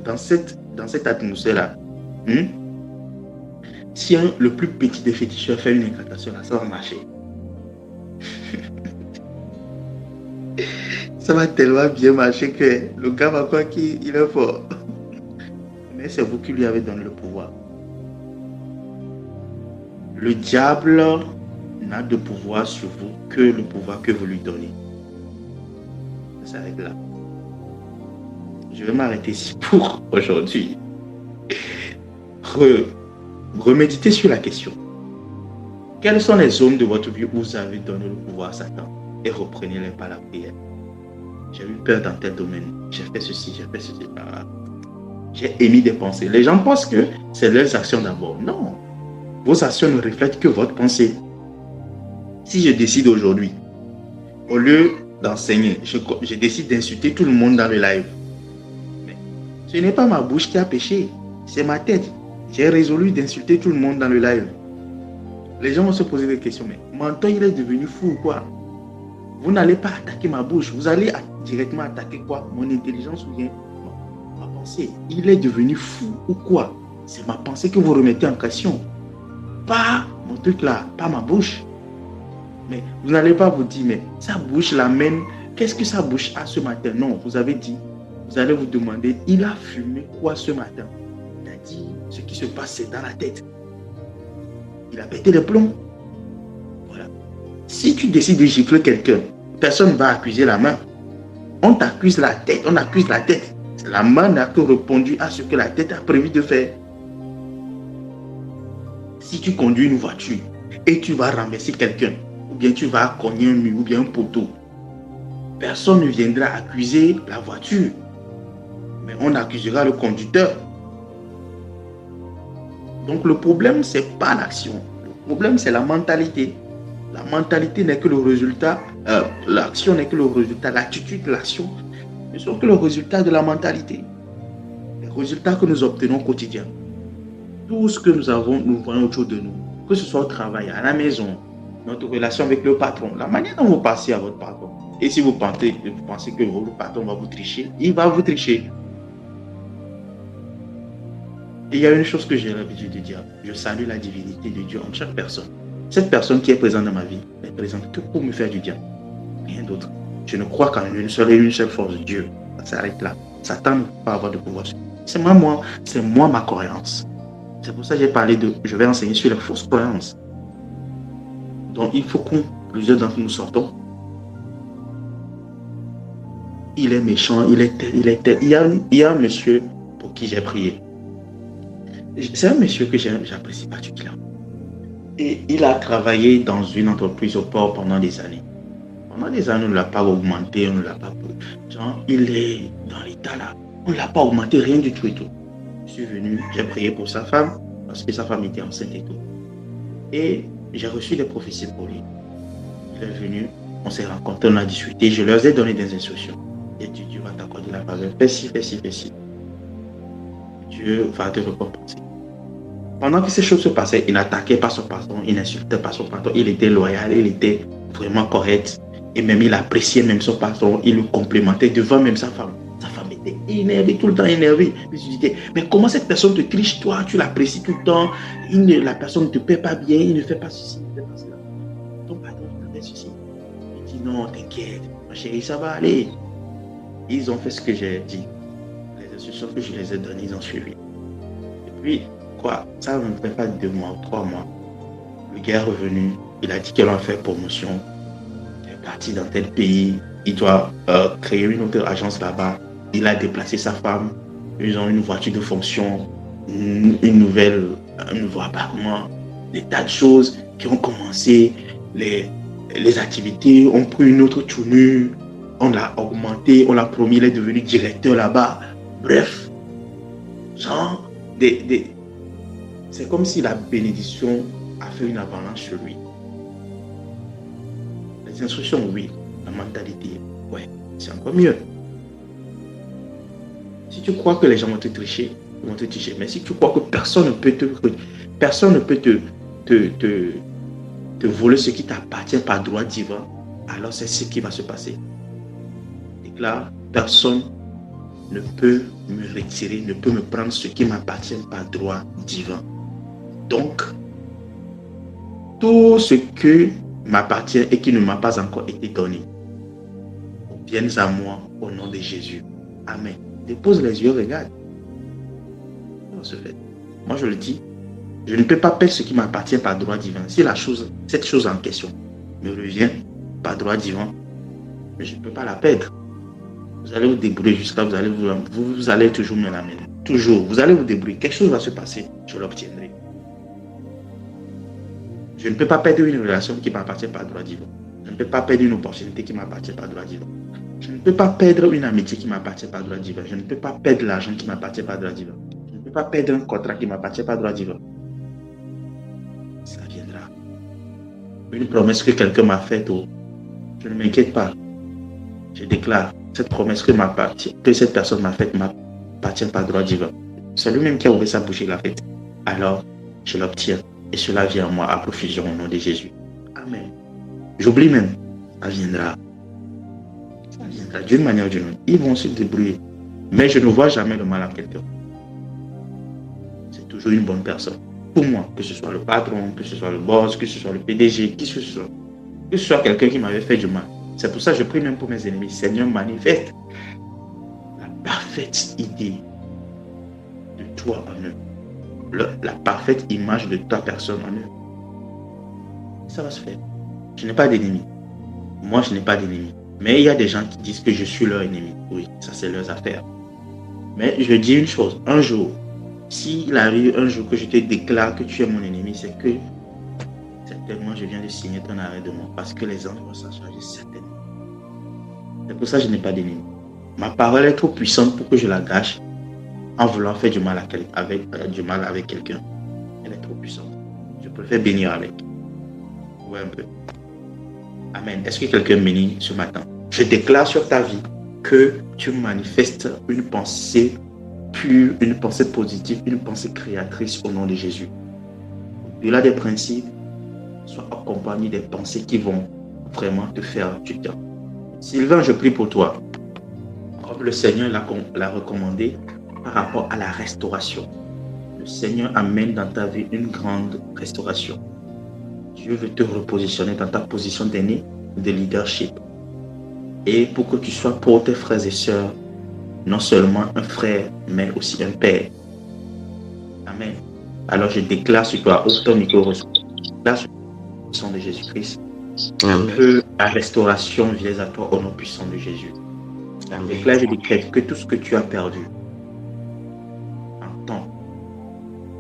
dans cette atmosphère-là, si le plus petit des féticheurs fait une incantation, là, ça va marcher. Ça va tellement bien marcher que le gars va croire qu'il est fort. Mais c'est vous qui lui avez donné le pouvoir. Le diable n'a de pouvoir sur vous que le pouvoir que vous lui donnez. Ça s'arrête là. Je vais m'arrêter ici pour aujourd'hui. Reméditez sur la question. Quelles sont les zones de votre vie où vous avez donné le pouvoir à Satan? Et reprenez-les par la prière. J'ai eu peur dans tel domaine. J'ai fait ceci, j'ai fait ceci. J'ai émis des pensées. Les gens pensent que c'est leurs actions d'abord. Non. Vos actions ne reflètent que votre pensée. Si je décide aujourd'hui, au lieu d'enseigner, je décide d'insulter tout le monde dans le live. Mais ce n'est pas ma bouche qui a péché. C'est ma tête. J'ai résolu d'insulter tout le monde dans le live. Les gens vont se poser des questions. Mais Mentor, il est devenu fou ou quoi? Vous n'allez pas attaquer ma bouche. Vous allez directement attaquer quoi? Mon intelligence ou bien ma pensée. Il est devenu fou ou quoi? C'est ma pensée que vous remettez en question. Pas mon truc là, pas ma bouche. Mais vous n'allez pas vous dire, mais sa bouche l'amène. Qu'est-ce que sa bouche a ce matin? Non, vous avez dit, vous allez vous demander, il a fumé quoi ce matin? Il a dit, ce qui se passe, c'est dans la tête. Il a pété les plombs. Voilà. Si tu décides de gifler quelqu'un, personne ne va accuser la main. On t'accuse la tête, on accuse la tête. La main n'a que répondu à ce que la tête a prévu de faire. Si tu conduis une voiture et tu vas renverser quelqu'un, ou bien tu vas cogner un mur ou bien un poteau, personne ne viendra accuser la voiture, mais on accusera le conducteur. Donc le problème, ce n'est pas l'action. Le problème, c'est la mentalité. La mentalité n'est que le résultat, l'action n'est que le résultat, l'attitude de l'action ne sont que le résultat de la mentalité. Les résultats que nous obtenons au quotidien. Tout ce que nous avons, nous voyons autour de nous, que ce soit au travail, à la maison, notre relation avec le patron, la manière dont vous passez à votre patron. Et si vous pensez que votre patron va vous tricher, il va vous tricher. Et il y a une chose que j'ai l'habitude de dire, je salue la divinité de Dieu en chaque personne. Cette personne qui est présente dans ma vie n'est présente que pour me faire du bien, rien d'autre. Je ne crois qu'en une seule force, Dieu. Ça s'arrête là. Satan ne peut pas avoir de pouvoir. C'est moi ma croyance. C'est pour ça que j'ai parlé je vais enseigner sur les fausses croyances. Donc il faut que plusieurs d'entre nous sortons. Il est méchant, il est tel. Il y a un monsieur pour qui j'ai prié. C'est un monsieur que j'apprécie particulièrement. Et il a travaillé dans une entreprise au port pendant des années. Pendant des années, on ne l'a pas augmenté, on ne l'a pas... Genre, il est dans l'état là. On ne l'a pas augmenté, rien du tout et tout. Je suis venu, j'ai prié pour sa femme, parce que sa femme était enceinte et tout. Et j'ai reçu des prophéties pour lui. Il est venu, on s'est rencontrés, on a discuté, je leur ai donné des instructions. Et Dieu va t'accorder la faveur. Fais ci, fais ci, fais ci. Dieu va te récompenser. Pendant que ces choses se passaient, il n'attaquait pas son patron, il n'insultait pas son patron, il était loyal, il était vraiment correct. Et même il appréciait même son patron, il le complémentait devant même sa femme. Sa femme était énervée, tout le temps énervée. Il se disait, mais comment cette personne te triche, toi, tu l'apprécies tout le temps, la personne ne te paie pas bien, il ne fait pas ceci, il ne fait pas cela. Ton patron te fait ceci. Il dit, non, t'inquiète, ma chérie, ça va aller. Ils ont fait ce que j'ai dit. Les instructions que je les ai données, ils ont suivi. Et puis, quoi, ça ne fait pas 2 mois, 3 mois. Le gars est revenu, il a dit qu'il a fait promotion. Il est parti dans tel pays, il doit créer une autre agence là-bas. Il a déplacé sa femme, ils ont une voiture de fonction, un nouveau appartement, des tas de choses qui ont commencé. Les activités ont pris une autre tournure. On l'a augmenté, on l'a promis, il est devenu directeur là-bas. Bref, genre, c'est comme si la bénédiction a fait une avalanche sur lui. Les instructions, oui. La mentalité, ouais, c'est encore mieux. Si tu crois que les gens vont te tricher, ils vont te tricher. Mais si tu crois que personne ne peut te voler ce qui t'appartient par droit divin, alors c'est ce qui va se passer. Déclare, personne ne peut me retirer, ne peut me prendre ce qui m'appartient par droit divin. Donc, tout ce qui m'appartient et qui ne m'a pas encore été donné, vienne à moi au nom de Jésus. Amen. Dépose les yeux, regarde. Se fait. Moi, je le dis, je ne peux pas perdre ce qui m'appartient par droit divin. Si cette chose en question me revient par droit divin, je ne peux pas la perdre. Vous allez vous débrouiller jusqu'à vous allez toujours me l'amener. Toujours, vous allez vous débrouiller. Quelque chose va se passer, je l'obtiendrai. Je ne peux pas perdre une relation qui m'appartient par droit divin. Je ne peux pas perdre une opportunité qui m'appartient par droit divin. Je ne peux pas perdre une amitié qui m'appartient par droit divin. Je ne peux pas perdre l'argent qui m'appartient par droit divin. Je ne peux pas perdre un contrat qui m'appartient par droit divin. Ça viendra. Une promesse que quelqu'un m'a faite, je ne m'inquiète pas. Je déclare, cette promesse que cette personne m'a faite m'appartient par droit divin. C'est lui-même qui a ouvert sa bouche et l'a faite. Alors, je l'obtiens. Et cela vient à moi à profusion au nom de Jésus. Amen. J'oublie même. Ça viendra. Ça viendra d'une manière ou d'une autre. Ils vont se débrouiller. Mais je ne vois jamais le mal à quelqu'un. C'est toujours une bonne personne. Pour moi, que ce soit le patron, que ce soit le boss, que ce soit le PDG, qui que ce soit quelqu'un qui m'avait fait du mal. C'est pour ça que je prie même pour mes ennemis. Seigneur, manifeste la parfaite idée de toi en eux. La parfaite image de ta personne en eux. Ça va se faire. Je n'ai pas d'ennemis. Moi, je n'ai pas d'ennemis. Mais il y a des gens qui disent que je suis leur ennemi. Oui, ça c'est leurs affaires. Mais je dis une chose. Un jour, s'il arrive un jour que je te déclare que tu es mon ennemi, c'est que certainement je viens de signer ton arrêt de mort. Parce que les anges vont s'en charger certainement. C'est pour ça que je n'ai pas d'ennemi. Ma parole est trop puissante pour que je la gâche en voulant faire du mal avec quelqu'un. Elle est trop puissante. Je préfère bénir avec. Ouais, un peu. Amen. Est-ce que quelqu'un bénit ce matin? Je déclare sur ta vie que tu manifestes une pensée pure, une pensée positive, une pensée créatrice au nom de Jésus. Au-delà des principes, sois accompagné des pensées qui vont vraiment te faire du bien. Sylvain, je prie pour toi. Comme le Seigneur l'a recommandé par rapport à la restauration. Le Seigneur amène dans ta vie une grande restauration. Dieu veut te repositionner dans ta position d'aîné, de leadership. Et pour que tu sois pour tes frères et sœurs, non seulement un frère, mais aussi un père. Amen. Alors je déclare sur toi, ouvre ton micro, déclare sur le sang de Jésus-Christ, que la restauration vienne à toi au nom puissant de Jésus. Je déclare, je décrète que tout ce que tu as perdu, en temps,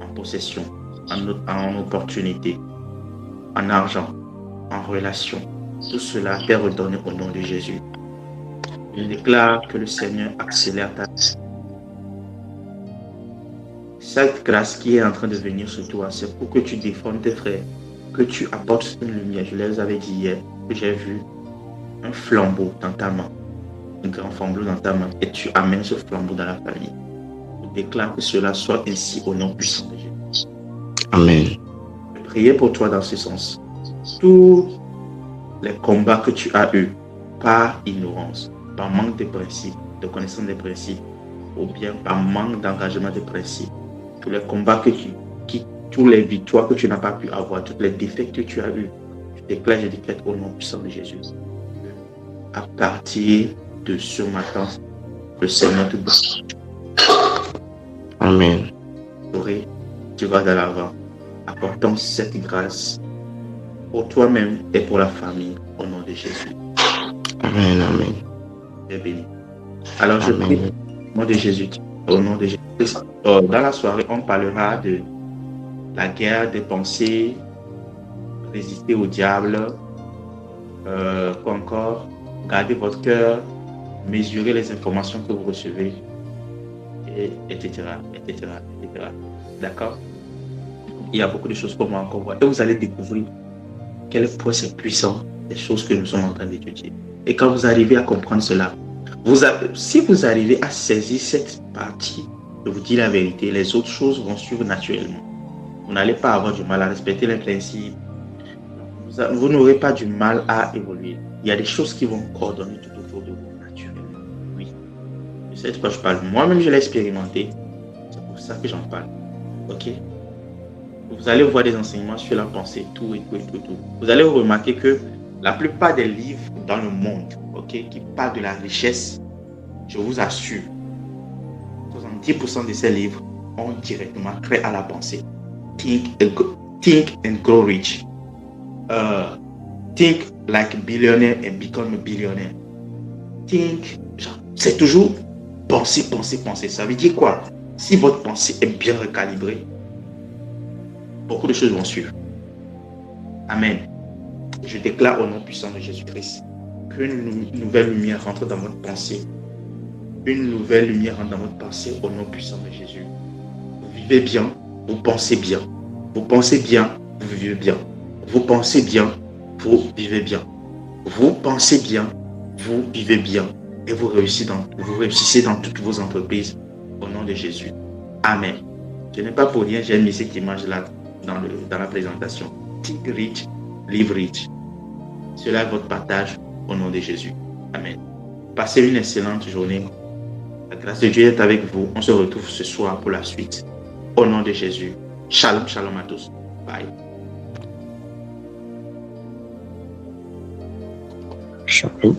en possession, en opportunité, en argent, en relation, tout cela t'est redonné au nom de Jésus. Je déclare que le Seigneur accélère ta vie. Cette grâce qui est en train de venir sur toi, c'est pour que tu défendes tes frères, que tu apportes une lumière. Je les avais dit hier que j'ai vu un flambeau dans ta main, un grand flambeau dans ta main, et tu amènes ce flambeau dans la famille. Je déclare que cela soit ainsi au nom puissant de Jésus. Amen. Je priais pour toi dans ce sens. Tous les combats que tu as eus par ignorance, par manque de principes, de connaissance des principes, ou bien par manque d'engagement des principes, tous les combats toutes les victoires que tu n'as pas pu avoir, toutes les défaites que tu as eues, je décrète au nom puissant de Jésus. À partir de ce matin, le Seigneur te bénisse. Amen. Tu vas de l'avant, apportant cette grâce pour toi-même et pour la famille, au nom de Jésus. Amen, amen. Et béni. Alors je prie au nom de Jésus, au nom de Jésus. Dans la soirée, on parlera de la guerre des pensées, résister au diable, quoi encore, garder votre cœur, mesurer les informations que vous recevez, etc. D'accord? Il y a beaucoup de choses pour moi encore voir. Et vous allez découvrir quel point c'est puissant, les choses que nous sommes en train d'étudier. Et quand vous arrivez à comprendre cela, si vous arrivez à saisir cette partie, je vous dis la vérité, les autres choses vont suivre naturellement. Vous n'allez pas avoir du mal à respecter les principes. Vous vous n'aurez pas du mal à évoluer. Il y a des choses qui vont coordonner tout autour de vous naturellement. Oui. Je sais de quoi je parle. Moi-même, je l'ai expérimenté. C'est pour ça que j'en parle. Ok? Vous allez voir des enseignements sur la pensée, tout. Vous allez remarquer que la plupart des livres dans le monde, ok, qui parlent de la richesse, je vous assure, 70% de ces livres ont directement trait à la pensée. Think and grow rich. Think like a billionaire and become a billionaire. Think, c'est toujours penser. Ça veut dire quoi? Si votre pensée est bien recalibrée, beaucoup de choses vont suivre. Amen. Je déclare au nom puissant de Jésus-Christ qu'une nouvelle lumière rentre dans votre pensée. Une nouvelle lumière rentre dans votre pensée au nom puissant de Jésus. Vous vivez bien, vous pensez bien. Vous pensez bien, vous vivez bien. Vous pensez bien, vous vivez bien. Vous pensez bien, vous vivez bien. Et vous réussissez dans toutes vos entreprises au nom de Jésus. Amen. Ce n'est pas pour rien, j'ai mis cette image-là dans la présentation. Think rich, live rich. Cela est votre partage au nom de Jésus. Amen. Passez une excellente journée. La grâce de Dieu est avec vous. On se retrouve ce soir pour la suite. Au nom de Jésus. Shalom, shalom à tous. Bye. Shalom.